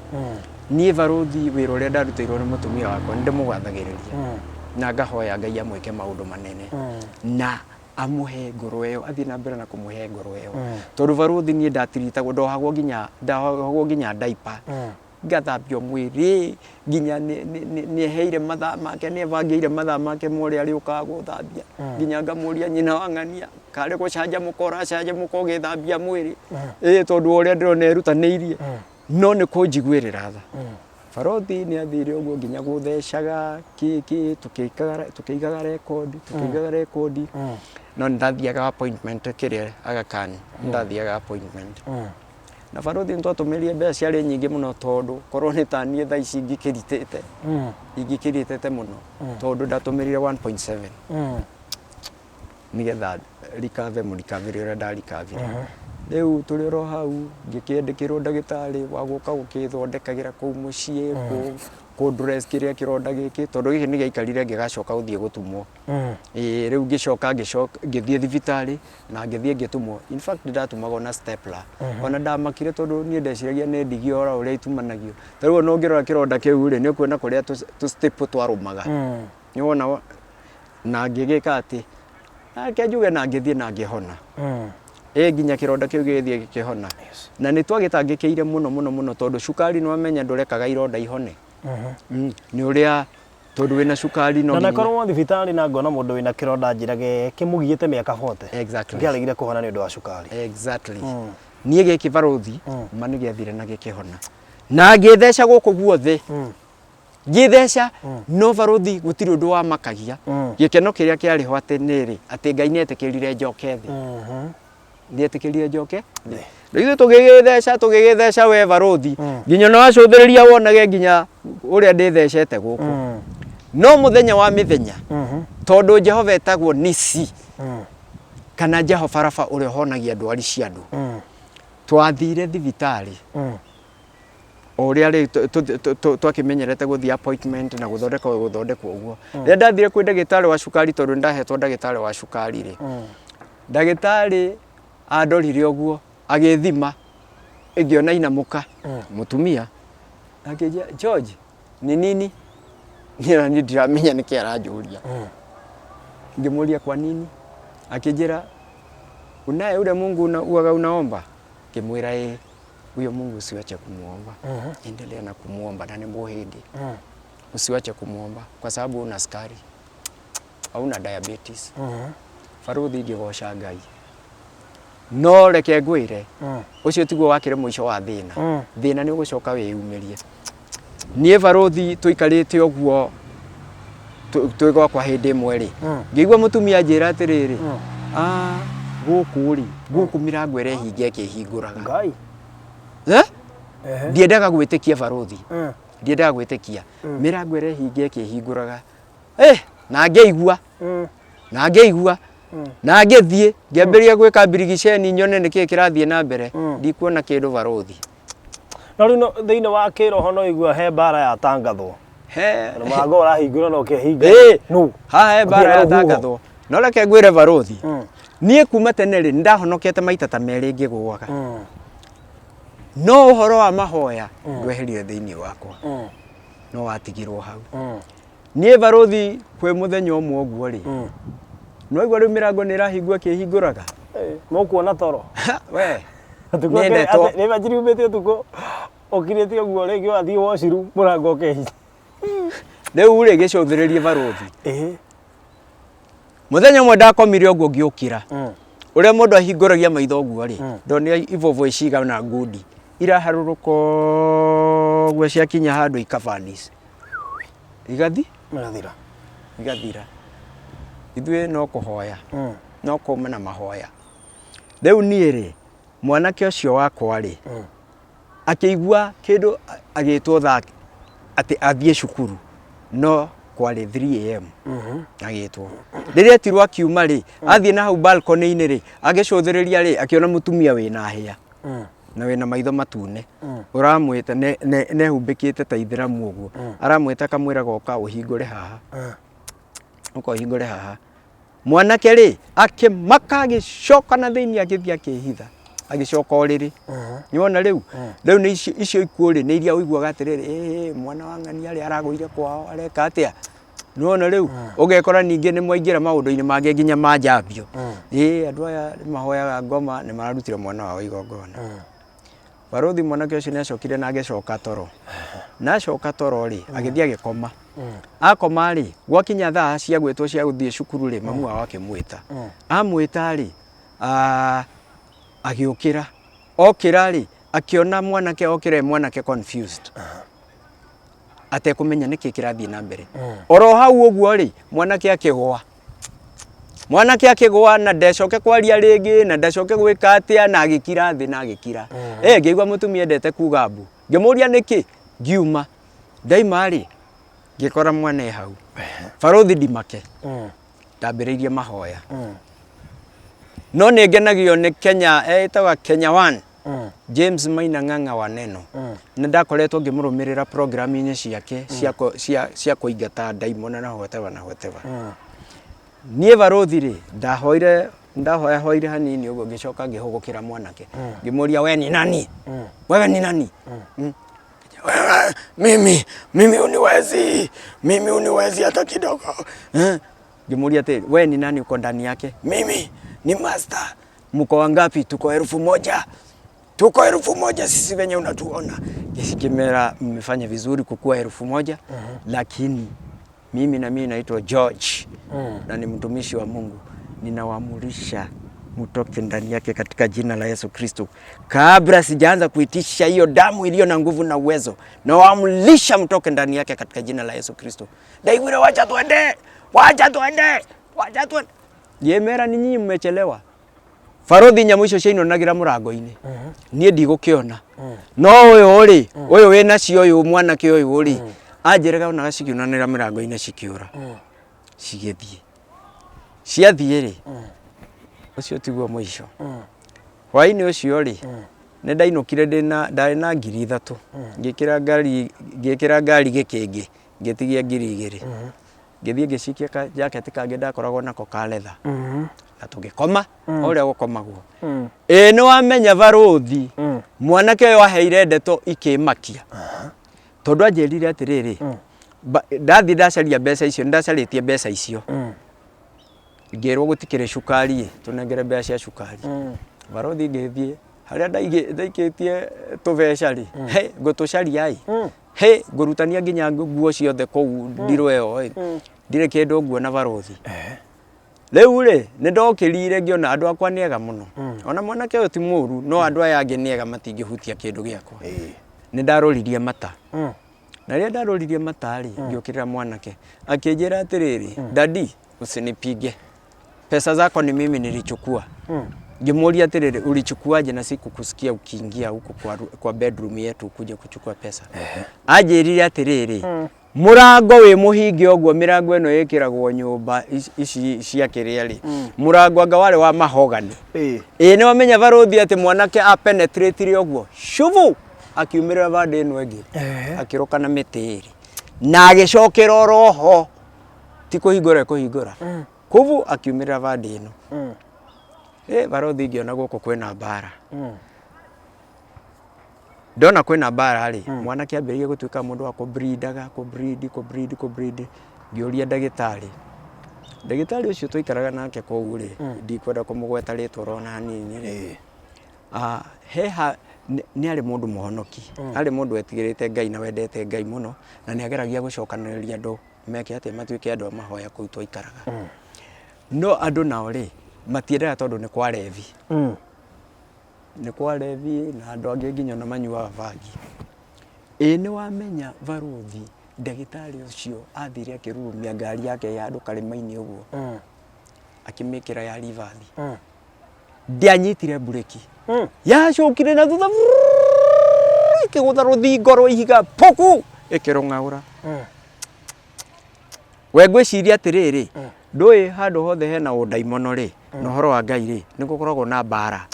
niĩ barothi wĩra ũrĩa ndarutĩirwo nĩ mũtumia wakwa nĩ ndĩmũgathagĩrĩria na ngahoya Ngai amwĩke maũndũ manene na amũhe ngoro ĩyo athiĩ na mbere na kũmũhe ngoro ĩyo tondũ barothi niĩ ndatiritagwo ndohagwo nginya diaper ngathambio mwĩrĩ nginya nĩeheire mathaa make nĩebangĩire mathaa make morĩa arĩũkaga gũthambia nginya ngamũria nyina wa ng'ania karĩ gũcanjamũka ũracanjamũka ũgĩthambia mwĩrĩ tondũ ũrĩa ndĩrona erutanĩirie no nĩ kũnjiguĩrĩra tha barothi nĩ athire ũguo nginya gũthecaga tũkĩigaga rekondi no ndathiaga appointment kĩrĩa agakani ndathiaga appointment na barothi nĩtwatũmĩrire mbeca ciarĩ nyingĩ mũno tondũ korwo nĩ ta niĩ thaa ici ingĩkĩrĩtĩte mũno tondũ ndatũmĩrire 1.7 nĩgetha rikave mũrikavĩre ũrĩa ndarikavire rĩu tũrĩ oro hau ngĩkĩandĩkĩrwo ndagĩtarĩ wa gũka gũkĩthondekagĩra kũu mũciĩ kũndress kĩrĩa kĩronda gĩkĩ tondũ gĩkĩ nĩ gĩaikarire ngĩgacoka gũthiĩ gũtumwo rĩu ngĩcoka ngĩthiĩ thibitarĩ na ngĩthiĩ ngĩtumwo in fact ndatumagwo na stapler ona ndamakire tondũ niĩ ndeciragia nĩ ndigi ora ũrĩa itumanagio tarĩu no ngĩrora kĩronda kĩu rĩ nĩ ũkuona kũrĩa tũ staple twarũmaga nĩ wona na ngĩgĩka atĩ nake njuge na ngĩthiĩ na ngĩhona nginya kĩronda kĩu gĩgĩthiĩ gĩkĩhona na nĩ twagĩtangĩkĩire mũno tondũ cukari nĩ wamenya ndũrekaga ironda ihone nĩ ũrĩa tondũ wĩna cukari no na nakorwo thibitarĩ na ngona mũndũ wĩna kĩronda njĩrage kĩmũgiyĩte mĩaka 40 ngĩaregire kũhona nĩ ũndũ wa cukari niĩ gĩkĩ barothi ma nĩ gĩathire na gĩkĩhona na ngĩtheca gũkũ guothe ngĩtheca no barothi gũtirĩ ũndũ wa makagia gĩkeno kĩrĩa kĩarĩ ho atĩ nĩrĩ atĩ Ngai nĩetĩkĩrire njoke thĩ ndietĩkĩrire njoke rĩu tũgĩgĩtheca we barothi nginya no acũthĩrĩria wonage nginya ũrĩa ndĩthecete gũkũ no mũthenya wa mĩthenya tondũ Jehova etagwo Nisi kana Jehova baraba ũrĩa honagia ndwari cia andũ twathire thibitarĩ ũrĩa twakĩmenyerete gũthiĩ appointment na gũthondekwo ũguo rĩrĩa ndathire kwĩ ndagĩtarĩ wa cukari tondũ ndahetwo ndagĩtarĩ wa cukari rĩ ndagĩtarĩ andorire ũguo agĩthima ĩngĩona inamũka mũtumia akĩnjia George nĩ nini niĩ ndiramenya nĩkĩ aranjũria ngĩmũria kwa nini akĩnjĩra unaye ule Mungu uaga unaomba ngĩmwĩra huyo Mungu usiwache kumuomba endelea na kumuomba na ni muhindi usiwache kumuomba kwa sababu una sukari hauna diabetes barothi ngĩgoca Ngai no reke ngwĩre ũcio tiguo wakĩre mũico wa thĩna nĩ ũgũcoka wĩyumĩrie niĩ barothi tũikarĩte ũguo twĩgwakwa hĩndĩ ĩmwe rĩ ngĩigua mũtumia njĩra atĩrĩrĩ gũkũ rĩ gũkũ mĩrango ĩrehinga ĩkĩhingũraga Ngai ndiendaga gwĩtĩkia barothi ndiendaga gwĩtĩkia mĩrango ĩrehinga ĩkĩhingũraga na ngĩigua na ngĩthiĩ ngĩambĩrĩria gwĩka birigiceni nyone nĩkĩ kĩrathiĩ na mbere ndikuona kĩndũ barothi no rĩu thĩinĩ wa kĩroho no igua he mbara yatangathwo mũrango ũrahingũra no kĩhinga haha he mbara yatangathwo no reke ngwire barothi nie kuma tene ri ndahonokete maita ta meri ngigwaga no uhoro wa mahoya ndweherie thiini wakwa no watigirwo hau nie barothi kwe muthenya umwe oguo ri no igwa ri mirango ni rahingwa kihinguraga no kuona toro we ne bajiri umete tuko okirete oguo ringi wathii wociru murango kehi riu ri gicuthiririe barothi muthenya umwe ndakomire oguo ngiukira uria mundu ahinguragia maitho oguo ri ndonira ivovo iciga na ngudi iraharuruko gwe cia kinya handu ikafanis igathi igathira ithue no kuhoya no kuma na mahoya riu nie ri mwanake ucio wakwa ri akigua kindu agitwo thaki ati athie cukuru no kwari 3 am agitwo riria tirwa kiuma ri athie na hau balcony ini ri agicuthiriria ri akiona mutumia wina hia na wina maitho matune uramwita ne humbikite ta ithiramu uguo aramwita kamwira goka uhingure haha uko hingure haha mwanake ri akimaka agicoka na thiini agithia akihitha agicoka oriri niwona riu ni icio ikuo ri ni iria uiguaga atiriri mwana wa ng'ani ari araguire kwao areka atia niwona riu ugekora ningi ni mwaingira maundu-ini mange nginya manjambio andu aya mahoyaga ngoma ni mararutire mwana wao igongona barothi mwanake ucio ni acokire na agicoka toro na acoka toro ri agithia agikoma akoma ri gwakinya thaa cia gwitwo cia guthie cukuru ri mamu wao akimwita amwita ri agiukira okira ri akiona mwanake okire mwanake confused atekumenya niki kirathie na mbere oro hau uguo ri mwanake akigwa na ndacoke kwaria ringi na ndacoke gwika atia na agikira thi na agikira ngigwa mutumia endete kuga mbu ngimuria niki ngiuma ndaima ri ngikora mwana hau barothi ndimake ndambiriirie mahoya no ni ngenagio ni Kenya etawa Kenya 1 James Maina Ng'ang'a wa Neno na ndakoretwo ngimurumirira programu-ini ciake cia kuingata ndaimona na whatever nie barothi ri ndahoya hanini uguo ngicoka ngihugukira mwanake ngimuria we ni nani wewe ni nani mimi uniwezi hata kidogo ngimuria te we ni nani uko ndani yake mimi ni master mko wangapi tuko 1000 tuko 1000 sisi venye unatuona kisikimera mmefanya vizuri kukua 1000 lakini mimi naitwa George na ni mtumishi wa Mungu ninawaamurisha mtoke ndani yake katika jina la Yesu Kristo kabla sijaanza kuitisha hiyo damu iliyo na nguvu na uwezo na waamulisha mtoke ndani yake katika jina la Yesu Kristo ndaigwire wacha tuende yemera ni nyinyi mmechelewa barothi nyamuicio cia inonagira murango-ini nie ndigukiona no uyu wina cio uyu mwanake uyu ri anjiraga ona gacikiunanira mirango-ini cikiura cigithie ciathie ri ucio tiguo muico hwaini ucio ri ne ndainukire ndari na ngiri ithatu ngikira ngari gikingi ngitigia ngiri igiri ngithie ngicikia ka jacket kange ndakoragwo nako ka leather na tugikoma uria gukomagwo ni wamenya barothi mwanake uyu aheire ndeto ikimakia tondu anjirire atiriri ndathi ndacaria mbeca icio ndacaritie mbeca icio ngirwo gutikire cukari tunengere mbeca cia cukari barothi ngithie haria ndaikitie tubeca ri ngutucaria ngurutania nginya nguo ciothe kou ndirwe yo ndire kindu nguona barothi riu ri ni ndokirire ngiona andu akwa niega muno ona mwanake uyu ti muru no andu aya angi niega matingihutia kindu giakwa ni ndaroririe mata na ria ndaroririe mata ri ngiukirira mwanake akinjira atiriri dadi usinipige pesa zako ni mimi nilichukua ngimuria atiriri ulichukuaje na sikukusikia ukiingia huko kwa bedroom yetu kuja kuchukua pesa anjirire atiriri murango wi muhinge oguo mirango eno yekiragwo nyumba ici cia kiria ri murango anga wari wa mahogani ni wamenya barothi ati mwanake a penetrate oguo shuvu akiumirira bande eno enge akiroka na miti iri na agicokera roho ti kuhingura Kuvu akiumira vadi ino. Barothi ngiona guko kwina mbara. Ndona kwina mbara ri mwana kiambiririe gutuika mundu wa kubreedaga kubreed ngioria ndagitari ucio tuikaraga nake kogu ri ndikwenda kumugweta ritwa rona hanini ri heha ni ari mundu muhonoki ari mundu wetigirite Ngai na wendete Ngai muno na ni ageragia gucokaniriria andu meke ati matuike andu mahoya kuu tuikaraga no andu nao ri matiendaga tondu ni kwa levi ni kwa levi na andu angi nginya na manyuaga vangi ni wamenya barothi ndagitari ucio athire akirurumia ngari yake ya andu karimaini uguo akimikira ya rithathi ndianyitire bureki yacokire na thutha ikigutha ruthingo rwa ihiga poku ikirungaura we ngwiciria atiriri ndui handu hothe hena undaimono ri no horo wa Ngai ri nigukoragwo na mbara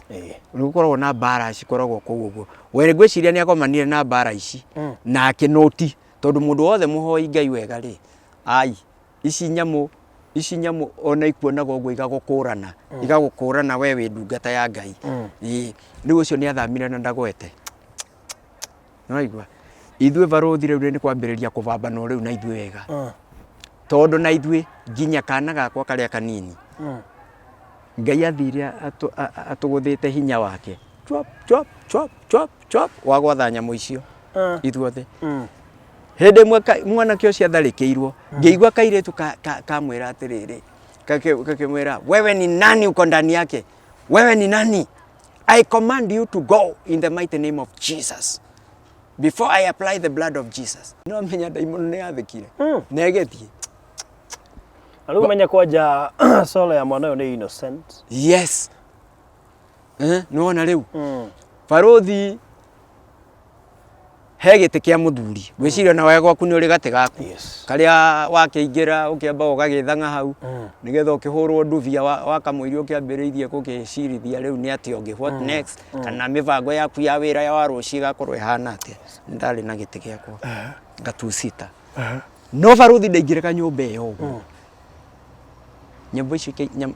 nigukoragwo na mbara cikoragwo kuu uguo we ngwiciria ni akomanire na mbara ici na akinoti tondu mundu wothe muhoi Ngai wega ri ai ici nyamu ona ikuonaga uguo igagukurana we wi ndungata ya Ngai riu ucio ni athamire na ndagwete no igua ithwe barothi riu ni kwambiriria kubambana riu na ithwe wega tondu na ithwe nginya kana gakwa karia kanini Ngai athire atuguthite hinya wake chop wagwatha nyamu icio ithuothe hende mwana kio cia tharikirwo ngeigwa kairetu kamwira atiriri kakimwira wewe ni nani uko ndani yake wewe ni nani I command you to go in the mighty name of Jesus before I apply the blood of Jesus no menya daimono ni athikire negetie alu menya kwaja solo ya mwana ni innocent yes no na riu barothi hegite kia muthuri gwiciria na wega gwaku ni uri gate gaku karia wakiingira ukiamba ugagithanga hau nigetha ukihurwo nduvia wakamwiri ukiambiriirie gukicirithia riu ni ati ongi what next kana mivango yaku ya wira ya waruci gakorwo ihana ati ndari na gite giakwa gatusita no barothi ndaingire kanyumba iyo uguo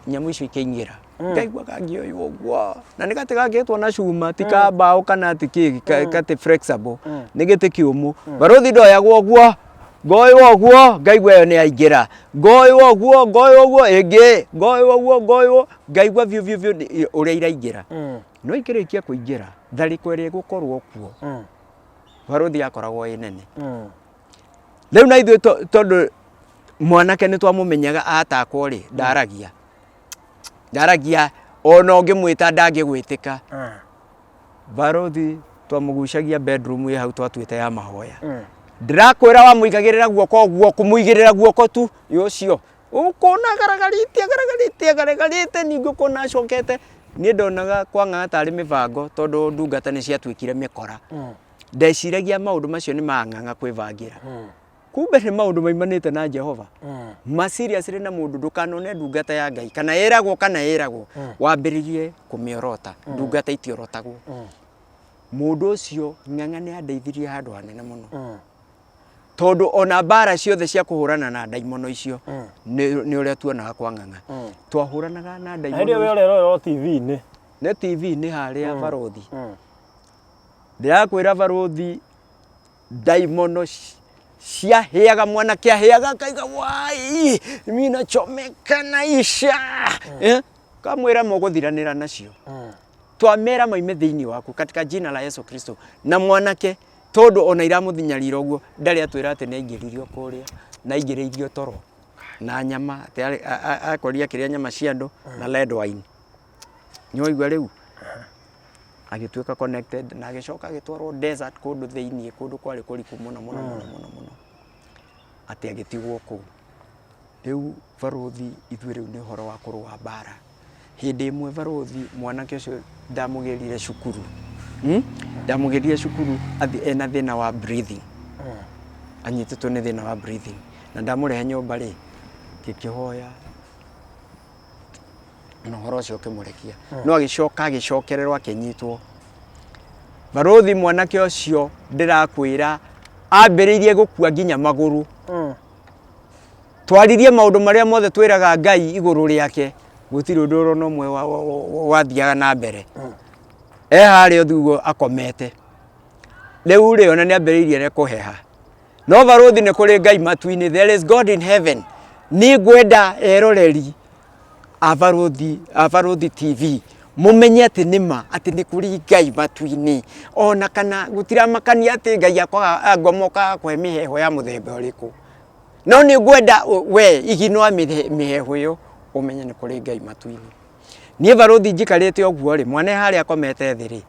nyamu icio ikiingira ngaigua kangioyo uguo na ni gate gakitwo na cuma ti ka mbao kana ti kiki kate flexible ni gite kiumu barothi ndoyagwo uguo ngoywo uguo ngaigua yo ni aingira ngoywo uguo ingi ngoywo ngaigua vyu uria iraingira no ikirikia kuingira thariko iri gukorwo kuo barothi akoragwo inene riu na ithwe tondu mwanake ni twamumenyaga atakwo ri ndaragia ona ungimwita ndangigwitika barothi twamugucagia bedroom ye hau twatuite ya mahoya ndirakwira wa muigagirira guoko guo kumuigirira guoko tu yocio ukona garagarite ningo kona acokete ni ndonaga kwanga tari mivango tondu ndungata ni ciatwikire mikora ndeciragia maundu macio ni manganga kwivangira kumbe ni maundu maimanite na Jehova ma serious na mundu ndukanone ndungata ya Ngai kana eragwo wambiririe kumiorota ndungata itiorotagwo mundu ucio nganga ni andeithirie handu hanene muno tondu ona mbara ciothe cia kuhurana na ndaimono icio ni uria tuonaga kwa nganga twahuranaga na ndaimono ndio we rero TV ni TV ni haria barothi ndirakwira barothi ndaimono ciaheaga mwana kiaheaga kaiga wai mina chomeka naisha kamwira moguthiranira nacio twamera maime thiini waku katika jina la Yesu Kristo na mwanake tondu ona iramuthinyarira uguo ndari atwira ati ni aingiririo kuria na aingiririo toro na nyama akoria kiria nyama cia andu na red wine nyoigwa riu agituika connected na agicoka agitwarwo desert kundu thiini kundu kwari kuriku muno ati agitigwo ku riu barothi ithwe riu ni horo wa kurwa mbara hindi imwe barothi mwanake ucio ndamugirire cukuru athi ena thina wa breathing anyititwo ni thina wa breathing na ndamurehe nyumba ri kikihoya no horo ucio kimurekia no agicokererwo akinyitwo barothi mwanake ucio ndirakwira ambiriirie gukua nginya maguru twaririe maundu maria mothe twiraga Ngai iguru riake gutiri undu urona umwe wathiaga na mbere haria thugo akomete riu ri ona ni ambiriirie ne kuheha no baruthi ni kuri Ngai matuini there is God in heaven ni gwenda eroreri Avaruthi TV mumenye ati nima ati ni kuri Ngai matuini ona kana gutira makania ati Ngai akwa ngomoka kwa miheho ya muthemba uriku no ni gwenda we iginwa miheho yo umenye ni kuri Ngai matuini ni Baruthi njikarite oguo ri mwane haria akomete thiri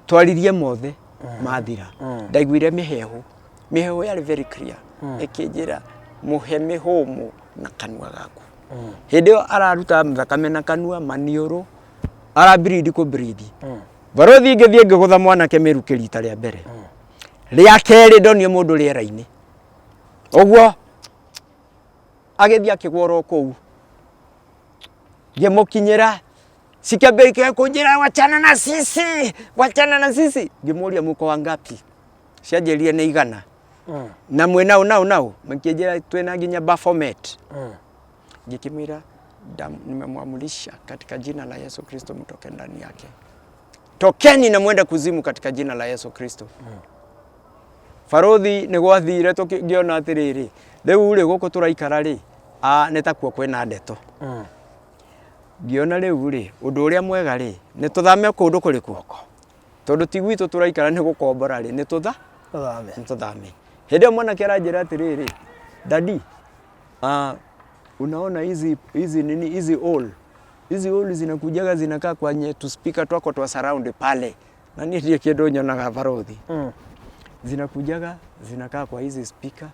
twaririe mothe mathira ndaiguire miheho yari very clear ikinjira muhe mihumu na kanua gaku hindi araruta thakame na kanua maniuru arabiridi ku biridi Baruthi ngithie ngigutha mwana ke miruki rita ria mbere ria keri ndonio mundu riera-ini oguo agithia kigworo kou ngimukinyira sikabirike kunjira wachana na sisi ngimuria muko wangapi cianjirie ni igana na mwena nao mkinjira twena nginya Baphomet ngikimwira nimemwamulisha katika jina la Yesu Kristo mtoke ndani yake tokeni na mwenda kuzimu katika jina la Yesu Kristo Baruthi ni gwathire tukiona atiriri riu ri guku turaikara ri netakuo kwena ndeto ngiona riu ri undu uria mwega ri ni tuthame kundu kuriku tondu tigwitu turaikara ni gukombora ri ni tuthame hindi mwana kera njira atiriri daddy unaona hizi all zinakujaga zinakaa kwenye tu speaker twako twa surround pale na ni ndiye kido nyonaga Baruthi zinakujaga zinakaa kwa hizi speaker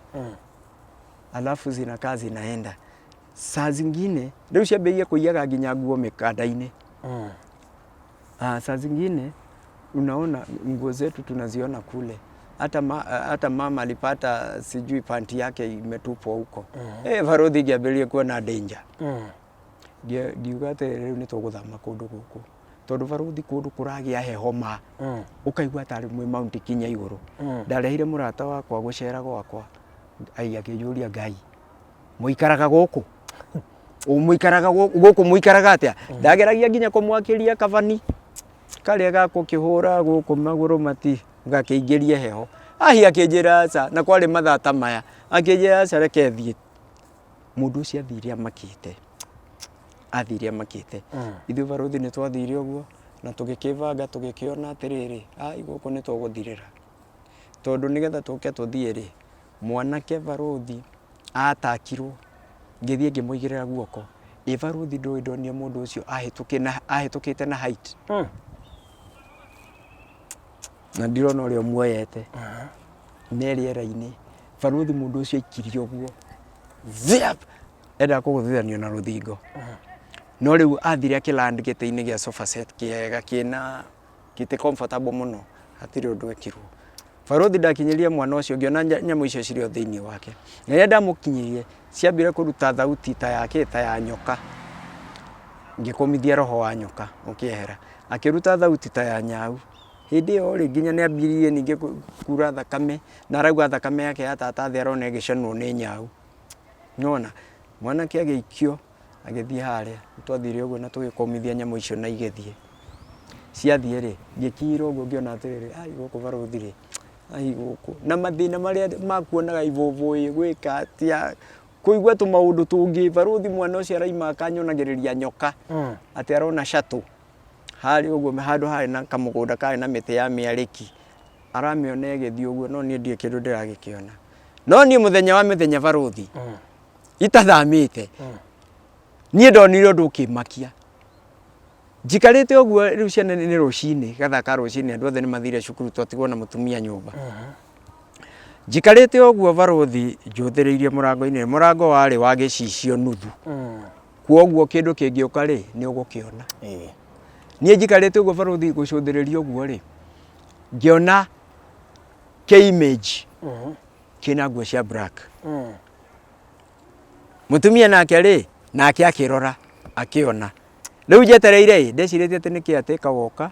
alafu zinakaa zinaenda saa zingine ndio shabeia kuiyaga nginya nguo mikanda-ini saa zingine unaona nguo zetu tunaziona kule hata mama alipata sijui panti yake imetupwa huko Baruthi ngiambirie kuona danger ndiugate riu ni tuguthama kundu guku tondu Baruthi kundu kuragia heho ma ukaigua tari mwe Mount Kinya iguru ndarehire murata wakwa gucera gwakwa akijuria Ngai muikaraga guku muikaraga atia ndageragia nginya kumwakiria kavani karia gako kihura guku maguru mati ngakiingirie heho akinjira aca na kwari mathata maya akinjira aca reke thie mundu ucio athire makite ithu Baruthi ni twathire uguo na tugikivanga tugikiona atiriri guku ni tuguthirira tondu nigetha tuke tuthie ri mwanake Baruthi atakirwo ngithie ngimuigirira guoko Baruthi ndonie mundu ucio ahitukite na height na ndirona urio muoyete neriera-ini Baruthi mundu ucio ikirio guo zip enda kuguthithanio na ruthingo no riu athire akiland gite-ini gia sofa set kiega kina kite comfortable muno hatiri undu ekirwo Baruthi ndakinyirie mwana ucio ngiona nyamu icio cirio thiini wake na ndamukinyirie ciambire kuruta thauti ta ya nyoka ngikomithia roho wa nyoka ukiehera akiruta thauti ta ya nyau hindi yo ri nginya ni ambirie ninge kura thakame na arauga thakame yake ya tata therone igicenwo ni nyau nyona mwana kia geikio agithie haria twathire uguo na tugikomithia nyamu icio na igithie ciathie ri ngikira uguo ngiona atiriri guku Baruthi ri guku na mathina maria makuonaga ivovoi gwika atia kuigua tu maundu tungi Baruthi mwana ucio araima akanyonagiriria nyoka ati arona shatu hari uguo handu hari na kamugunda kari na miti ya miariki aramiona igithie uguo no nie ndie kindu ndiragikiona no nie muthenya wa mithenya Baruthi itathamite nie ndonire undu ukimakia njikarite uguo riu ciana ni rucini gathaka rucini andu othe ni mathire cukuru twatigwo na mutumia nyumba njikarite uguo Baruthi njuthiriirie murango wari wa gicicio nuthu kuoguo kindu kingiuka ri ni ugukiona nie njikarite uguo Baruthi gucuthiriria uguo ri ngiona image kina nguo cia black mutumia nake ri nake akirora akiona riu jetereire ndeciritie ati niki atika woka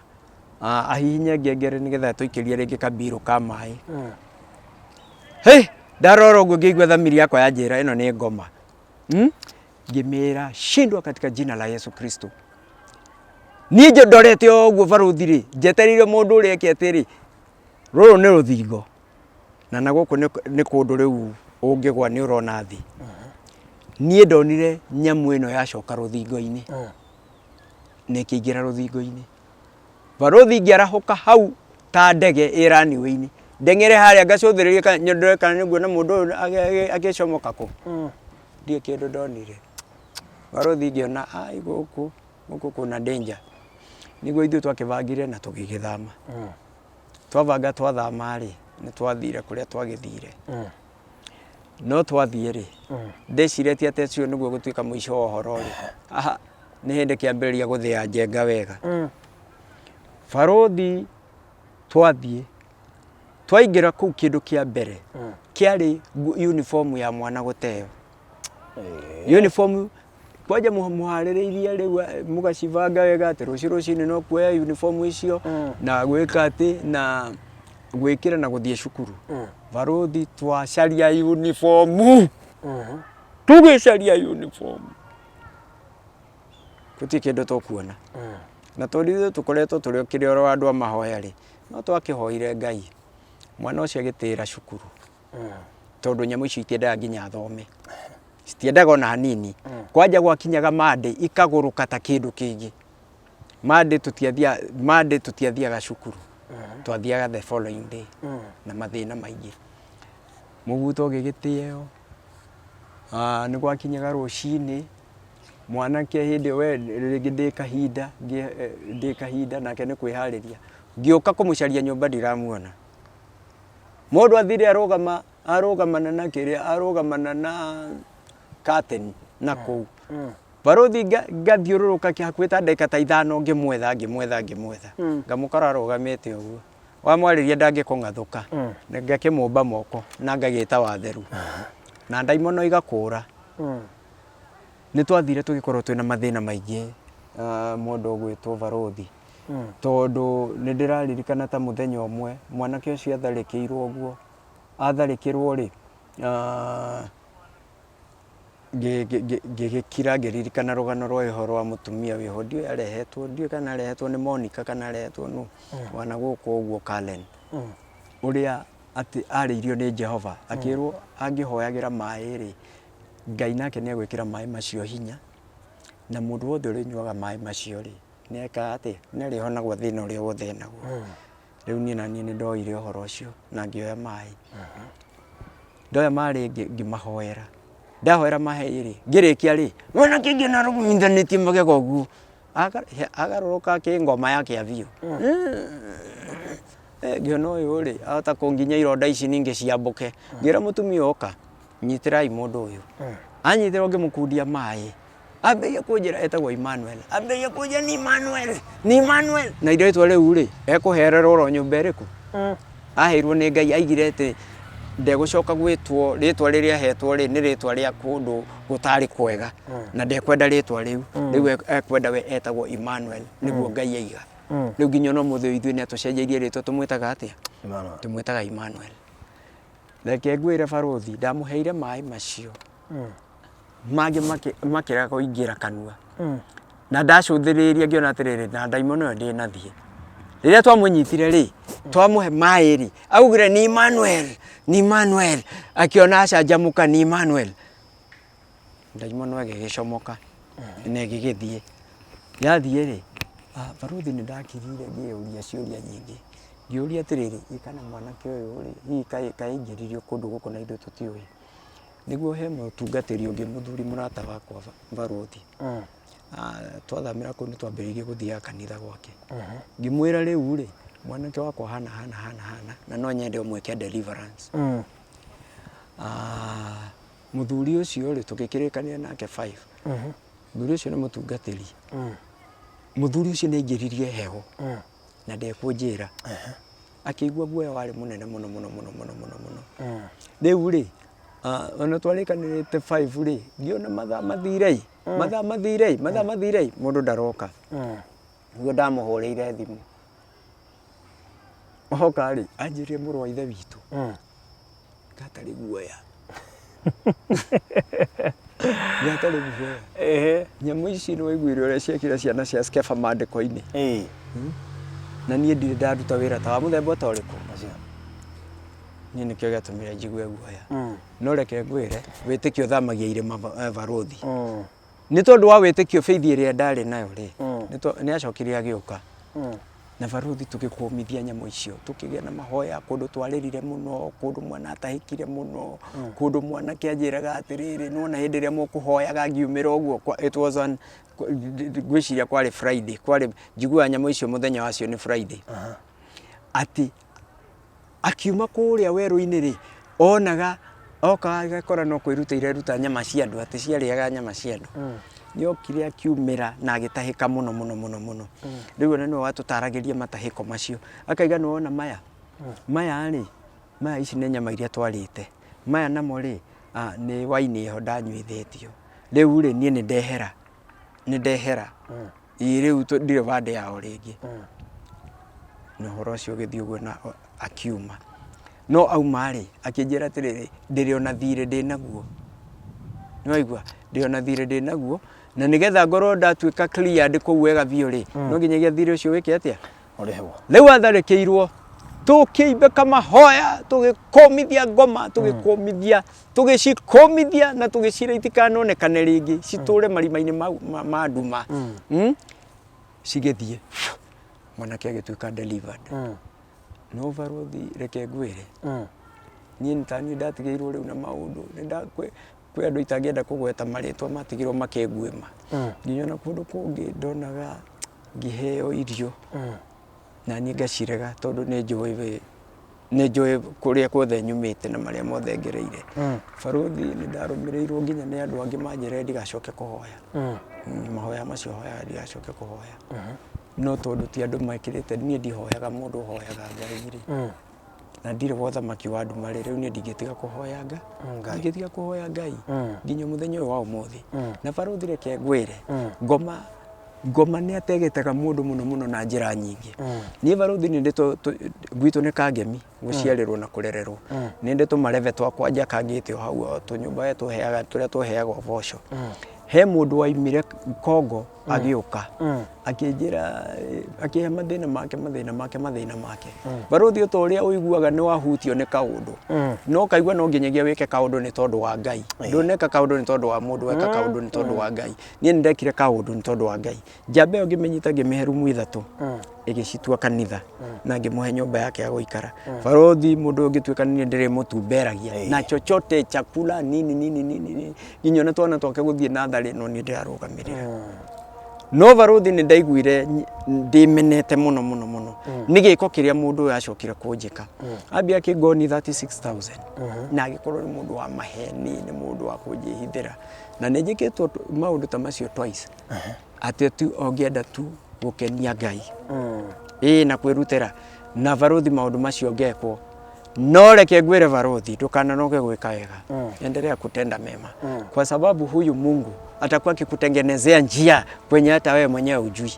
ahihinye ngengere nigetha tuikirie ringi kabiru ka mai Ndarora uguo ngĩigua thamiri yakwa yanjĩra ĩno nĩ ngoma. Ngĩmĩra shindwa katika jina la Yesu Kristo. Niĩ ndorete ũguo baruthi rĩ, njetereire mũndũ ũrĩa ekĩte rĩ, rũrũ nĩ rũthingo. Na nagũkũ nĩ kũndũ rĩu ũngĩgwa nĩ ũrona thĩ. Niĩ ndonire nyamũ ĩno yacoka rũthingo-inĩ. Nĩ ĩkĩingĩra rũthingo-inĩ. Baruthi ngĩarahũka hau ta ndege ĩraniwe-inĩ. Ndeng'ere harĩa ngacũthĩrĩria kana nĩnguona mũndũ ũyũ agĩcomoka kũ. Ndiĩ kĩndũ ndonire. Baruthi ngĩona gũkũ kwĩna danger. Nĩguo ithuĩ twakĩbangire na tũgĩgĩthama. Twabanga twathama rĩ, nĩ twathire kũrĩa twagĩthire. No twathiĩ rĩ, ndecirĩtie atĩ ũcio nĩguo gũtuĩka mũico wa ũhoro rĩ. Aha, nĩ hĩndĩ kĩambĩrĩria gũthĩa njenga wega. Baruthi twathiĩ, twaingĩra kũu kĩndũ kĩa mbere kĩarĩ uniform ya mwana gũteo. Uniform kwanja mũharĩrĩirie rĩu mũgacibanga wega atĩ rũciinĩ no kuoya uniform icio na gwĩka atĩ na gwĩkĩra na gũthiĩ cukuru. Baruthi twacaria uniform. Tũgĩcaria uniform. Gũtirĩ kĩndũ tũkuona. Na tondũ tũkoretwo tũrĩ kĩrĩoro andũ a mahoya rĩ, no twakĩhoire Ngai. Mwana ũcio agĩtĩĩra cukuru. Tondũ nyamũ icio itiendaga nginya athome. Citiendaga ona hanini. Kwanja gwakinyaga Monday ikagũrũka ta kĩndũ kĩngĩ. Monday tũtiathiaga cukuru. Twathiaga the following day. Na mathĩna maingĩ. Mũbuto ũgĩgĩtĩo. Nĩ gwakinyaga rũciinĩ. Mwanake hĩndĩ we rĩngĩ ndĩ kahinda nake nĩ kwĩharĩria. Ngĩũka kũmũcaria nyũmba ndiramuona. Mũndũ athire arũgamana na kĩrĩa, arũgamana na curtain na kũu. Baruthi ngathiũrũrũka hakuhĩ ta ndagĩka ta ithano ngĩmwetha. Ngamũkora arũgamĩte ũguo. Wamwarĩria ndangĩkũng'athũka. Ngakĩmũmba moko na ngagĩĩta watheru. Na ndaimono igakũra. Nĩ twathire tũgĩkorwo twĩna mathĩna maingĩ mũndũ ũgwĩtwo Baruthi. Tondũ nĩ ndĩraririkana ta mũthenya ũmwe mwanake ũcio atharĩkĩirwo ũguo. Atharĩkĩrwo rĩ, ngĩgĩkira ngĩririkana rũgano rwa ũhoro wa mũtumia wĩho. Ndiũĩ kana arehetwo nĩ Monica kana arehetwo nũ. Wana gũkũ ũguo Karen. Ũrĩa atĩ arĩirio nĩ Jehova. Akĩrwo angĩhoyagĩra maĩ rĩ, Ngai nake nĩ egwĩkĩra maĩ macio hinya. Na mũndũ wothe ũrĩnyuaga maĩ macio rĩ, nĩ ekaga atĩ nĩ arĩhonagwo thĩna ũrĩa wothe enaguo. Rĩu niĩ na niĩ nĩ ndoire ũhoro ũcio na ngĩoya maĩ. Ndoya maĩ ngĩmahoera. Ndahoera maĩ rĩ, ngĩrĩkia rĩ, mwanake ũngĩ narũgũmithanĩtie magego ũguo. Agarũrũka kĩngoma yake biũ. Ngĩona ũyũ rĩ, ahota kũnginya ironda ici ningĩ ciambũke. Ngĩra mũtumia oka, nyitĩrai mũndũ ũyũ. Anyitĩra ngĩmũkundia maĩ. Ambĩrĩria kũnjĩra etagwo Emmanuel. Ambĩrĩria kũnjĩra nĩ Emmanuel. Na irĩtwa rĩu rĩ, ekũhererwo oro nyũmba ĩrĩkũ. Aheirwo nĩ Ngai, aigire atĩ ndegũcoka gwĩtwo rĩtwa rĩrĩa ahetwo rĩ nĩ rĩtwa rĩa kũndũ gũtarĩ kwega. Na ndekwenda rĩtwa rĩu. Rĩu ekwenda we etagwo Emmanuel. Nĩguo Ngai aiga. Rĩu nginya no mũthĩ ithuĩ nĩ atũcenjeirie rĩtwa tũmwĩtaga atĩa? Tũmwĩtaga Emmanuel. Reke ngwĩre Baruthi ndamũheire maĩ macio. Mangĩ makĩrega kũingĩra kanua. Na ndacũthĩrĩria ngĩona atĩrĩrĩ na ndaimono ĩyo ndĩnathiĩ. Rĩrĩa twamũnyitire rĩ, twamũhe maĩ rĩ, augire nĩ Emmanuel. Akĩona acanjamũka nĩ Emmanuel. Ndaimono ĩgĩgĩcomoka na ĩgĩgĩthiĩ. Yathiĩ rĩ, Baruthi nĩ ndakirire ngĩyũria ciũria nyingĩ. Ngĩũria atĩrĩrĩ, kana mwanake ũyũ rĩ, hihi kaingĩririo kũndũ gũkũ na ithuĩ tũtiũĩ. Nĩguo he mũtungatĩri ũngĩ mũthuri mũrata wakwa Baruthi. Twathamĩra kũu nĩ twambĩrĩirie gũthiaga kanitha gwake. Ngĩmwĩra rĩu rĩ, mwanake wakwa hana na no nyende ũmwĩke deliverance. Mũthuri ũcio rĩ tũgĩkĩrĩkanĩra nake 5. Mũthuri ũcio nĩ mũtungatĩri. Mũthuri ũcio nĩ aingĩririe heho na ndekũnjĩra. Akĩigua guoya warĩ mũnene mũno. Rĩu rĩ, ona twarĩkanĩrĩte 5 rĩ, ndiona mathaa mathirei mũndũ ndaroka. Nĩguo ndamũhũrĩire thimũ. Oka rĩ, anjĩrire mũrũ wa ithe witũ. gatari guoya gatari guoya nyamu ici no igwire uria ciekira ciana cia skefa mandiko-ini na niĩ ndirĩ ndaruta wĩra ta wa mũthemba ta ũrĩkũ niĩ nĩkĩo gĩatũmire njigue guoya no reke ngwĩre wĩtĩkio ũthamagia irĩma barothi nĩ tondũ wa wĩtĩkio faith ĩrĩa ndarĩ nayo rĩ nĩ acokire agĩũka na barothi tũgĩkũmithia nyamũ icio tũkĩgĩa na mahoya kũndũ twarĩrire mũno kũndũ mwana atahĩkire mũno kũndũ mwana kĩanjĩraga atĩrĩrĩ nona hĩndĩ ĩrĩa mũkũhoyaga ngiumĩra ũguo it was on gwĩciria kwarĩ Friday kwarĩ njiguaga nyamũ icio mũthenya wacio nĩ Friday ati akiuma kũrĩa werũ-inĩ rĩ onaga oka agakora no kwĩrutĩire ruta nyama cia andũ atĩ ciarĩaga nyama cia andũ nĩokire akiumĩra na agĩtahĩka mũno mũno rĩu ona nĩwe watũtaragĩria matahĩko macio akaiga nĩwona maya rĩ maya ici nĩ nyama iria twarĩte maya namo rĩ nĩ waini ĩho ndanyuithĩtio rĩu rĩ niĩ nĩ ndehera rĩu ndirĩ bande yao rĩngĩ na ũhoro ũcio ũgĩthiĩ ũguo na akiuma no auma rĩ akĩnjĩra atĩrĩrĩ ndĩrĩ ona thirĩ ndĩnaguo nĩwaigua ndĩrĩ ona thirĩ ndĩnaguo na nĩgetha ngorwo ndatuĩka clear ndĩ kũu wega biũ rĩ no nginyagia thirĩ ũcio wĩke atĩa rĩu atharĩkĩirwo tũkĩimbĩka mahoya tũgĩkũmithia ngoma tũgĩcikũmithia na tũgĩcira itikanonekane rĩngĩ citũre marima-inĩ ma nduma cigĩthiĩ mwanake agĩtuĩka delivered no barothi reke ngwĩre niĩ nĩtaniĩ ndatigĩirwo rĩu na maũndũ kwĩ andũ itangĩenda kũgweta marĩtwa matigirwo makĩnguĩma nginya na kũndũ kũngĩ ndonaga ngĩheo irio na niĩ ngacirega tondũ nĩnjũĩ kũrĩa kuothe nyumĩte na marĩa mothe ngereire barothi nĩndarũmĩrĩirwo nginya nĩ andũ angĩ manjĩrire ndigacoke kũhoya mahoya macio hoyaga ndigacoke kũhoya no tondũ ti andũ mekĩrĩte niĩ ndihoyaga mũndũ ũhoyaga Ngai rĩ na ndirĩ wothamaki wa nduma rĩ rĩu niĩ ndingĩtiga kũhoya Ngai nginya mũthenya ũyũ wa ũmũthĩ na barothi reke ngwĩre ngoma nĩ ategetega mũndũ mũno na njĩra nyingĩ niĩ barothi nĩ gwitũ nĩ Kangemi gũciarĩrwo na kũrererwo nĩ ndĩ tũmareve twakwa njakangĩte o hau tũnyũmba tũrĩa tũheaga ũboco he mũndũ waimire Kongo agĩũka akĩnjĩra akĩhe mathĩna make barothi ũta ũrĩa ũiguaga nĩ wahutio nĩ kaũndũ no kaigua no nginyagia wĩke kaũndũ nĩ tondũ wa Ngai ndũneka kaũndũ nĩ tondũ wa mũndũ weka kaũndũ nĩ tondũ wa Ngai niĩ nĩndekire kaũndũ nĩ tondũ wa Ngai njamba ĩyo ngĩmĩnyita ngĩmĩhe rumu ithatu ĩgĩcitua kanitha na ngĩmũhe nyũmba yake ya gũikara barothi mũndũ ũngĩtuĩka niĩ ndĩrĩ mũtumberagia na chochote chakula nini nginya ona twana twake gũthiĩ natharĩ no niĩ ndĩrarũgamĩrĩra no barothi nĩ ndaiguire ndĩmenete mũno nĩ gĩko kĩrĩa mũndũ ũyũ acokire kũnjĩka ambia akĩngoni 36,000 na agĩkorwo nĩ mũndũ wa maheni nĩ mũndũ wa kũnjĩhithĩra na nĩ njĩkĩtwo maũndũ ta macio twice atĩ tu ongĩenda tu gũkenia Ngai na kwĩrutĩra na barothi maũndũ macio ngekwo no reke ngwĩre barothi ndũkananoge gwĩka wega endelea kutenda mema kwa sababu huyu Mungu atakuwa akikutengenezea njia kwenye hata wewe mwenyewe ujui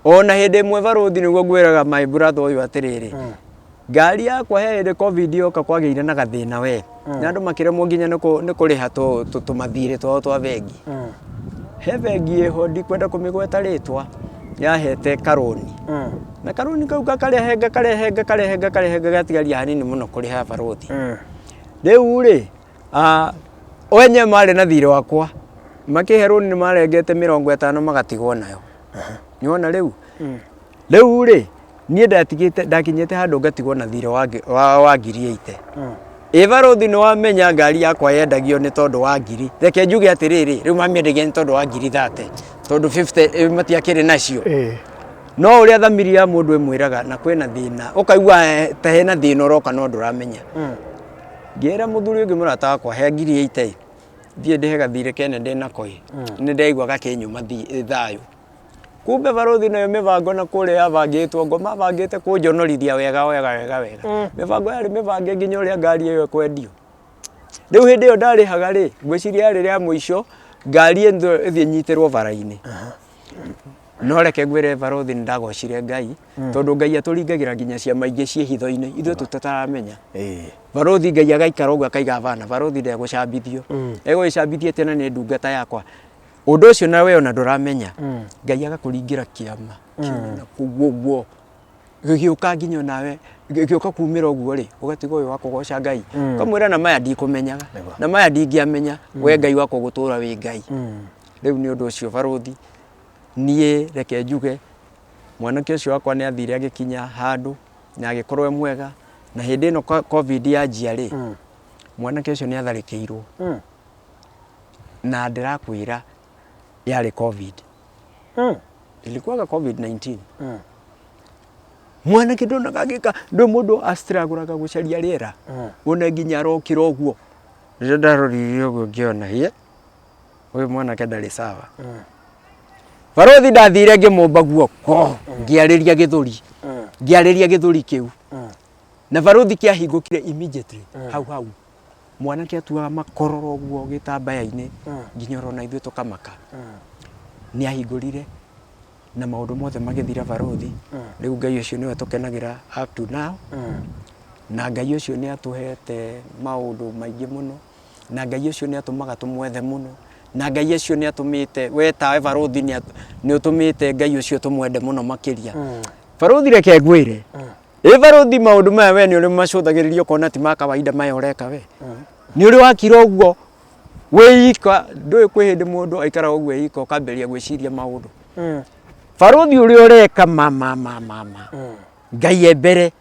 ona hĩndĩ ĩmwe barothi nĩguo ngwĩraga my brother ũyũ atĩrĩrĩ ngari yakwa he hĩndĩ covid yoka kwagĩire na gathĩna we na andũ makĩremwo nginya nĩ kũrĩha tũmathirĩ twao twa bengi he bengi ĩho ndikwenda kũmĩgweta rĩtwa yahete karoni na karoni kau gakarehenga gatigaria hanini mũno kũrĩha barothi rĩu rĩ wenye marĩ na thirĩ wakwa makĩhe roni nĩ marengete 50 magatigwo nayo nĩwona rĩu rĩ niĩ ndakinyĩte handũ ngatigwo na thirĩ wa ngiri 80 barothi nĩ wamenya ngari yakwa yendagio nĩ tondũ wa ngiri reke njuge atĩrĩrĩ rĩu mamĩendagia nĩ tondũ wa ngiri 30 tondũ 50 matiakĩrĩ nacio no ũrĩa thamiri ya mũndũ ĩmwĩraga na kwĩna thĩna ũkaigua ta hena thĩna ũroka no ndũramenya ngĩra mũthuri ũngĩ mũrata wakwa he ngiri 80 thiĩ ndĩhe gathirĩ kene ndĩnako nĩ ndaigua gakĩnyuma thayũ kumbe barothi nayo mĩbango na kũrĩa yabangĩtwo ngoma bangĩte kũnjonorithia wega mĩbango yarĩ mĩbange nginya ũrĩa ngari ĩyo ĩkwendio rĩu hĩndĩ ĩyo ndarĩhaga rĩ ngwĩciria yarĩ rĩa mũico ngari ĩthiĩ nyitĩrwo bara-inĩ no reke ngwire barothi ndagocire Ngai tondu Ngai aturingagira nginya ciama ingi cie hitho-ini ithuĩ tutaramenya barothi Ngai agaikara ũguo akaiga bana barothi ndegũcambithio egũgĩcambithia atĩ na nĩ ndungata yakwa ũndũ ũcio nawe ona ndũramenya Ngai agakũringira kĩama kĩnene kũguo gĩgĩũka nginya nawe gĩgĩũka kumĩra ũguo rĩ ũgatiga ũyũ wa kũgoca Ngai kamwĩra na maya ndikũmenyaga na maya ndingĩamenya we Ngai wakwa gũtũra wĩ Ngai rĩu nĩ ũndũ ũcio barothi niĩ reke njuge mwanake ũcio wakwa nĩ athire agĩkinya handũ na agĩkorwo mwega na hĩndĩ ĩno covid yanjia rĩ mwanake ũcio nĩ atharĩkĩirwo na ndĩrakwĩra yarĩ covid ilikuwaga covid-19 mwanake ndonaga agĩka ndũ mũndũ astragũraga gũcaria rĩera ona nginya arokĩra ũguo rĩrĩa ndarorire ũguo ngĩona ũyũ mwanake ndarĩ sawa barothi ndathire ngĩmũmba guoko ngĩarĩria gĩthũri kĩu na barothi kĩahingũkire immediately hau mwanake atuaga makororo ũguo gĩtambaya-inĩ nginya ona ithuĩ tũkamaka nĩ ahingũrire na maũndũ mothe magĩthira barothi rĩu Ngai ũcio nĩwe tũkenagĩra up to now na Ngai ũcio nĩ atũhete maũndũ maingĩ mũno na Ngai ũcio nĩ atũmaga tũmwethe mũno na Ngai ũcio nĩ atũmĩte we tawe barothi nĩ ũtũmĩte Ngai ũcio tũmwende mũno makĩria barothi reke ngwĩre barothi maũndũ maya we nĩ ũrĩ macũthagĩrĩria ũkona ti ma kawaida maya ũreka we nĩ ũrĩ wakira ũguo wĩika ndũĩ kwĩ hĩndĩ mũndũ aikara ũguo wĩika ũkambĩrĩria gwĩciria maũndũ barothi ũrĩa ũreka Ngai mbere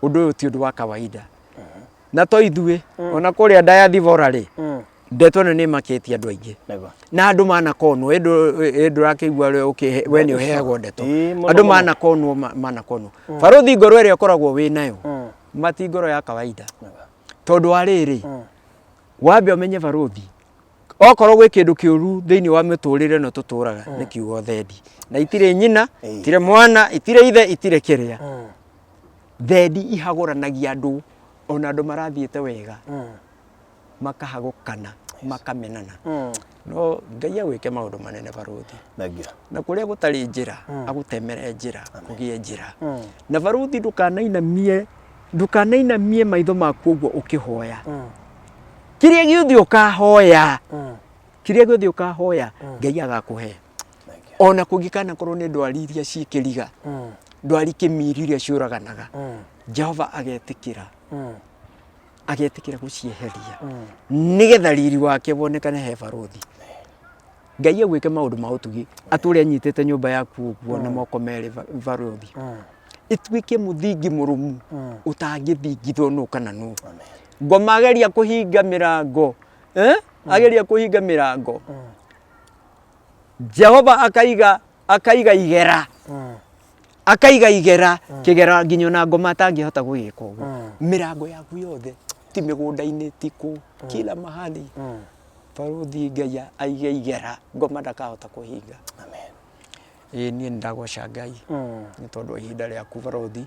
ũndũ ũyũ ti ũndũ wa kawaida na to ithuĩ ona kũrĩa ndayathivora rĩ ndeto nĩ makĩtie andũ aingĩ na andũ manakonwo ndũrakĩigua we nĩ ũheagwo ndeto andũ manakonwo barothi ngoro ĩrĩa ũkoragwo wĩ nayo mati ngoro ya kawaida tondũ wa rĩrĩ wambe ũmenye barothi okorwo gwĩ kĩndũ kĩũru thĩinĩ wa mĩtũrĩre ĩno tũtũraga nĩ kiugo thendi na itirĩ nyina itirĩ mwana itirĩ ithe itirĩ kĩrĩa thendi ihagũranagia andũ ona andũ marathiĩte wega makahagũkana makamenana no Ngai agwĩke maũndũ manene barothi na kũrĩa gũtarĩ njĩra agũtemere njĩra kũgĩe njĩra na barothi ndũkanainamie maitho maku ũguo ũkĩhoya kĩrĩa gĩothe ũkahoya Ngai agakũhe ona kũngĩkana korwo nĩ ndwari iria ciĩkĩriga ndwari kĩmiri iria ciũraganaga Jehova agetĩkĩra gũcieheria nĩgetha riri wake wonekane he barothi Ngai agwĩke maũndũ ma ũtugi atũre anyitĩte nyũmba yaku ũguo na moko merĩ barothi ĩtuĩke mũthingi mũrũmu ũtangĩthingithwo nũ kana nũ ngoma ageria kũhinga mĩrango ageria mĩrango Jehova akaiga igera kĩgera nginya na ngoma atangĩhota gũgĩka ũguo mĩrango yaku yothe ti mĩgũnda-inĩ tiku kila mahali barothi Ngai aige igera ngoma ndakahota kũhinga niĩ ndagoca Ngai nĩ tondũ ihinda rĩaku barothi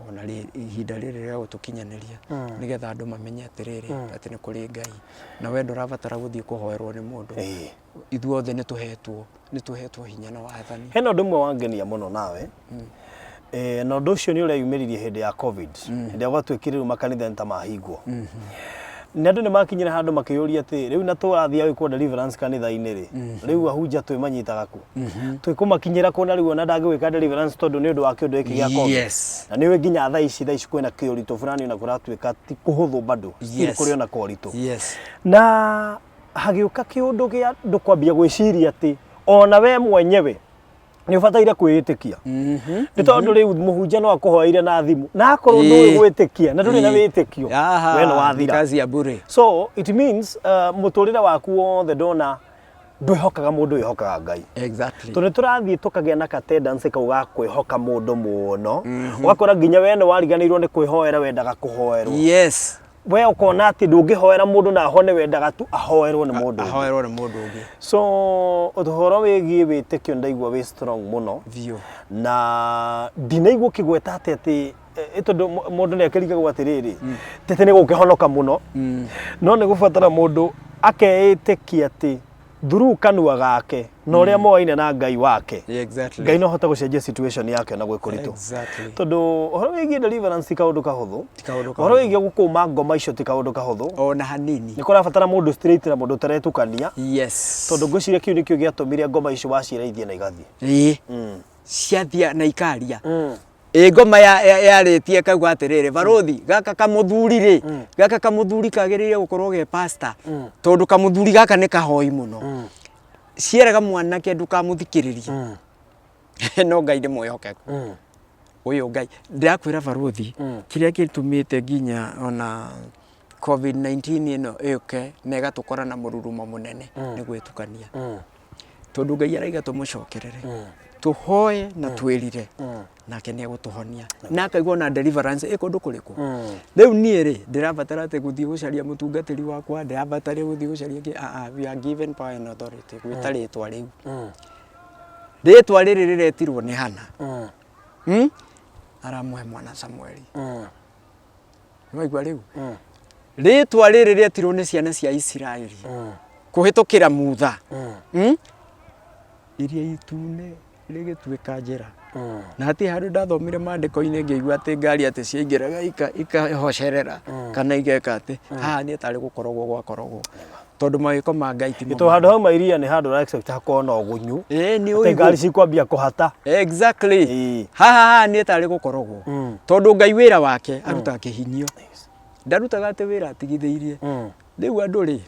ona ihinda rĩrĩ rĩa gũtũkinyanĩria nĩgetha andũ mamenye atĩrĩrĩ atĩ nĩ kũrĩ Ngai na we ndũrabatara gũthiĩ kũhoerwo nĩ mũndũ ithuothe nĩ tũhetwo hinya na wathani hena ũndũ ũmwe wangenia mũno nawe na ũndũ ũcio nĩ ũreyumĩririe hĩndĩ ya covid hĩndĩ ya gwatuĩkire rĩu makanitha nĩ ta mahingwo na andũ nĩ makinyire handũ makĩyũria atĩ rĩu na tũrathiĩ gwĩkwo deliverance kanitha-inĩ rĩ rĩu ahunjia twĩmanyitaga kũ twĩkũmakinyĩra kũ na rĩu ona ndangĩgwĩka deliverance tondũ nĩ ũndũ wa kĩũndũ gĩkĩ gĩa covid na nĩ nginya thaa ici kwĩna kĩũritũ fulani na kũratuĩka ti kũhũthũ bado kũrĩ ona kũritũ na hagĩũka kĩũndũ gĩa andũ kwambia gwĩciria atĩ ona we mwenyewe nĩ ũbataire kwĩĩtĩkia nĩ tondũ rĩu mũhunjia no akũhoeire na thimũ na akorwo ndũĩ gwĩtĩkia na ndũrĩ na wĩtĩkio we no wathira so it means mũtũrĩre waku wothe ndona ndwĩhokaga mũndũ wĩhokaga Ngai tondũ tũrathiĩ tũkagĩa na katendance kau ga kwĩhoka mũndũ mũno ũgakora nginya we nĩ wariganĩirwo nĩ kwĩhoera wendaga kũhoerwo we ũkona atĩ ndũngĩhoera mũndũ na ahone wendaga tu ahoerwo nĩ mũndũ ũngĩ so ũhoro wĩgiĩ wĩtĩkio ndaigua wĩ strong mũno na ndinaigua kĩgweta atĩ tondũ mũndũ nĩ akĩrigagwo atĩrĩrĩ tete nĩ gũkĩhonoka mũno no nĩ gũbatara mũndũ akeĩtĩkia atĩ through kanua gake na uria moaine na Ngai wake Exactly. Ngai no hota gucenjia situation yake na gwikuritu Exactly. tondu horo wigi deliverance kaundu kahuthu horo wigi gukuma ngoma icio ti kaundu kahuthu ona hanini ni kurabatara mundu straight na mundu taretukania yes tondu ngwiciria kiu nikio giatumire ngoma icio waciraithie na igathie ciathia na ikaria ngoma yaritie kauga atiriri barothi gaka kamuthuri ri gaka kamuthuri kagiriire gukorwo ge pastor tondu kamuthuri gaka ni kahoi muno cieraga mwanake ndukamuthikiririe no Ngai ndi mwihokeku uyu Ngai ndirakwira barothi kiria gitumite nginya ona COVID-19 ino yuke na igatukora na mururumo munene ni gwitukania tondu Ngai araiga tumucokerere tuhoye na twirire nake ni gutuhonia na akaigwa na deliverance ikundu kuriku riu nie ri ndirabatara ate guthii gucaria mutungatiri wakwa ndirabatara guthii gucaria we are given power and authority gwita ritwa riu ritwa riri riretirwo ni Hana aramuhe mwana Samueli waigwa riu ritwa riri riretirwo ni ciana cia Israeli kuhitukira mutha iria itune rigituika njira na ati handu ndathomire mandiko-ini ngeigua ati ngari ati ciaingiraga ikahocerera kana igeka ati haha ni atari gukorogwo gwakorogwo tondu mawiko ma Ngai ti to handu hau mairia ni handu ra expect hakoo no gunyu ni uyu ngari cikwambia kuhata exactly haha ni atari gukorogwo tondu Ngai wira wake aruta kihinyio ndarutaga ati wira atigitheirie riu andu ri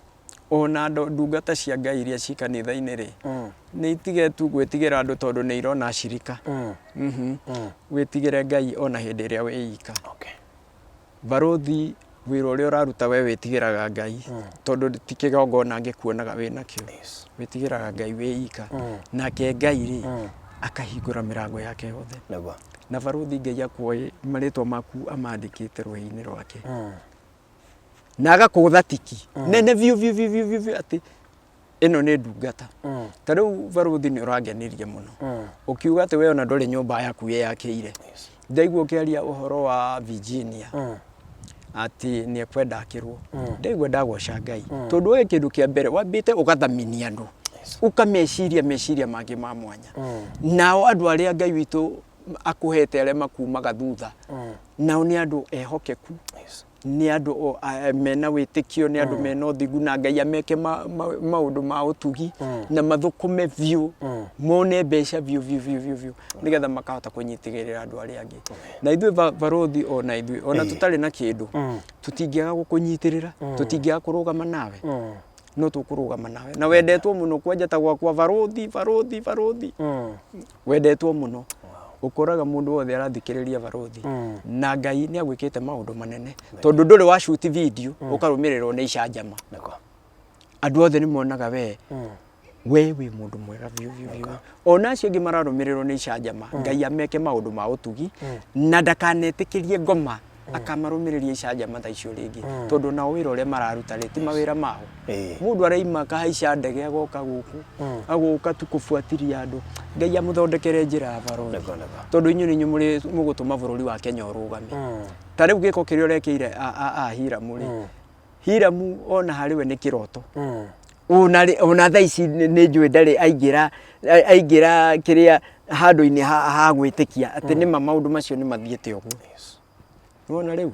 ona ndungata cia Ngai iria ci kanitha-ini ri ni itige tu gwitigira andu tondu ni irona ashirika witigire Ngai ona hindi iria wiika barothi wira uria uraruta we witigiraga Ngai tondu tikigongona ngikuonaga wina kio witigiraga Ngai wiika nake Ngai ri akahingura mirango yake yothe na barothi Ngai akuoye maritwa maku amandikite rwei-ini rwake na agakutha tiki nene viu ati ino ni ndungata tariu barothi ni urangenirie muno ukiuga ati we ona ndori nyumba yaku yakiire ndaigua ukiaria uhoro wa Virginia ati ni ekwenda akirwo ndaigua ndagoca Ngai tondu we kindu kia mbere wambite ugathaminia andu ukameciria mangi ma mwanya nao andu aria Ngai witu akuhete aria makumaga thutha nao ni andu ehokeku ni andu mena witikio ni andu mena uthigu na Ngai ameke maundu ma utugi na mathukume viu mone mbeca viu nigetha makahota kunyitigirira andu aria angi na ithui barothi ona ithui ona tutari na kindu tutingiaga gukunyitirira tutingiaga kurugama nawe no tukurugama nawe na wendetwo muno kwanjata gwakwa barothi wendetwo muno ukoraga mundu wothe arathikiriria barothi na Ngai ni agwikite maundu manene tondu nduri wa shoot video ukarumirirwo ni icanjama andu othe ni monaga we mundu mwega viu ona acio ngi mararumirirwo ni icanjama Ngai ameke maundu ma utugi na ndakanetikirie ngoma akamarumiriria icanjama ta icio ringi tondu nao wira uria mararuta ri ti mawira mao mundu araima kahaica ndege agoka guku agoka tu kufuatiria andu Ngai amuthondekere njira ya barothi tondu inyu ninyu muri mugutuma bururi wa Kenya urugame tariu giko kiria urekeire hiramu ri hiramu ona hariwe ni kiroto ona tha ici ni njui ndari aingira kiria handu-ini ha gwitikia ati ni maundu macio ni mathiete uguo wona riu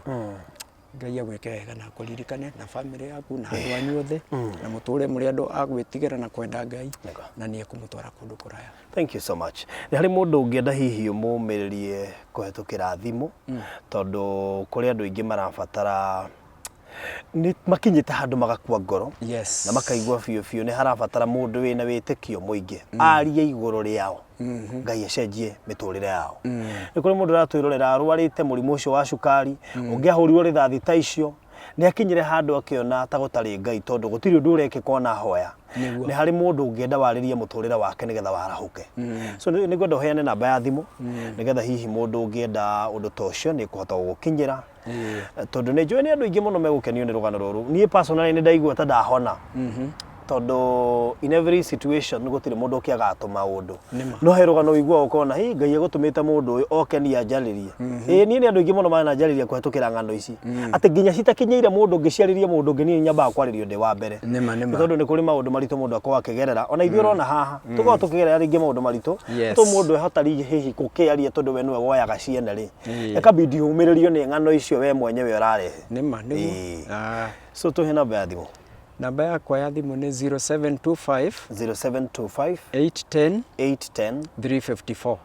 Ngai agweke wega na kuririkane na family yaku na andu anyu othe na muture muri andu agwitigira na kwenda Ngai na ni ekumutwara kundu kuraya. Thank you so much. Ni hari mundu ungienda hihi umumiririe kuhetukira thimu tondu kuri andu ingi marabatara ni makinyite handu magakua ngoro na makaigua fiu ni harabatara mundu wina witikio muingi aria iguru riao Ngai acenjie miturire yao ni kuri mundu ratwirorera arwarite murimu ucio wa cukari ungiahurirwo rithathi ta icio ni akinyire handu akiona ta gutari Ngai tondu gutiri undu urekeka na hoya ni hari mundu ungienda waririe muturire wake nigetha warahuke so ni gwenda uheane namba ya thimu nigetha hihi mundu ungienda undu ta ucio ni kuhota gukinyira tondu ni njui ni andu ingi muno megukenio ni rugano ruru ni personally ni ndaigua ta ndahona Tondo in every situation nugo tire mundu kiagatuma undu no herugano igwa ukona hi ngai agutumite mundu uyu oke ni anjaririe ni andu ingi muno mana anjaririe kuhetukira ngano ici ati nginya citakinyeire mundu ngiciaririe mundu ngi ni nyamba kwaririo ndi wa mbere tondu ni kuri maundu maritu mundu akwa akigerera ona ithuĩ urona haha tugo tukigerera ringi maundu maritu to mundu ehota ringi hihi kukiaria tondu we niwe woyaga ciene ri ekabidi umiririo ni ngano icio we mwenyewe urarehe so tuhe namba ya thimu. Namba yakwa ya thimu ni 0725 810 354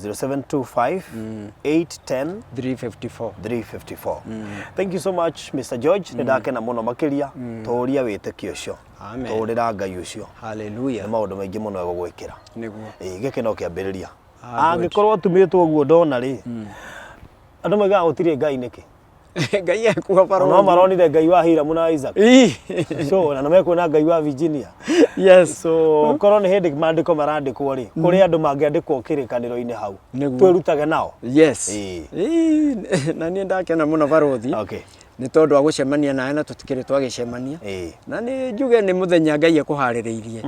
0725 810 354. Thank you so much Mr. George ndakena muno makiria toria witekio ucio torira ngai ucio hallelujah na maundu maingi muno egugwikira niguo gikeno kiambiriria angikorwo tumitwo guo ndona ri andu maiga gutire ngai niki ngai ekuwa Farothi no maronire ngai wa Hiramu na Isaac so na mekuona ngai wa Virginia so korwo ni hindi mandiko marandikwo ri kuri andu mangiandikwo kirikaniro-ini hau twirutage nao na ni ndakena muno Farothi ni tondu agucemania nawe na tutikiri twagicemania na ni njuge ni muthenya ngai ekuhaririirie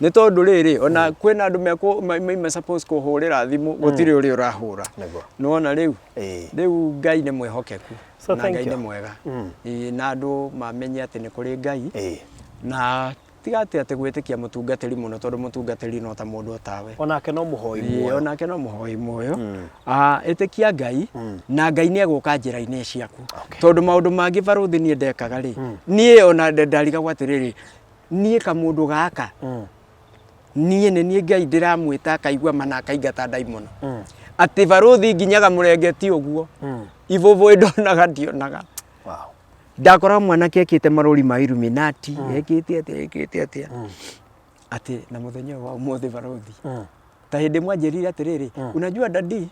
ni tondu riri ona kwina andu me suppose kuhurira thimu gutiri uri urahura nona riu ngai ni mwihokeku na ngai ni mwega na andu mamenye ati ni kuri ngai na tigate ati gwitikia mutungatiri muno tondu mutungatiri no ta mundu otawe onake no muhoi muoyo onake no muhoi muoyo itikia ngai na ngai ni eguka njira-ini ciaku tondu maundu mangi Farothi ni ndekaga ri nie ona ndariga gwatiriri nie ka mundu gaka nie ni ngai ndiramwita akaigua mana akaingata daimono ati Farothi nginyaga murengeti uguo ivovo ndonaga ndionaga ndakora mwanake ekite maruri ma ILLUMINATI ekite atia ati na muthenya wa umuthi Farothi ta hindi mwanjirire atiriri unajua dadi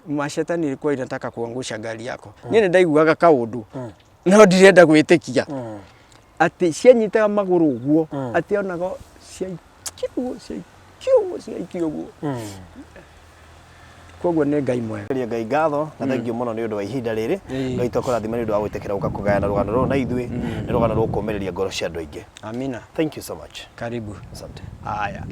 mashetani ilikuwa inataka kuangusha gari yako niĩ ndaiguaga kaundu no ndirenda gwitikia ati cianyitaga maguru uguo ati onaga ciaikio uguo koguo ni ngai mwega ngai ngatho na thank you muno ni undu wa ihinda riri ngai tokurathima ni undu wa gwitikira uka kugayana rugano ruru na ithui ni rugano rukumiriria ngoro cia andu aingi amina thank you so much karibu asante haya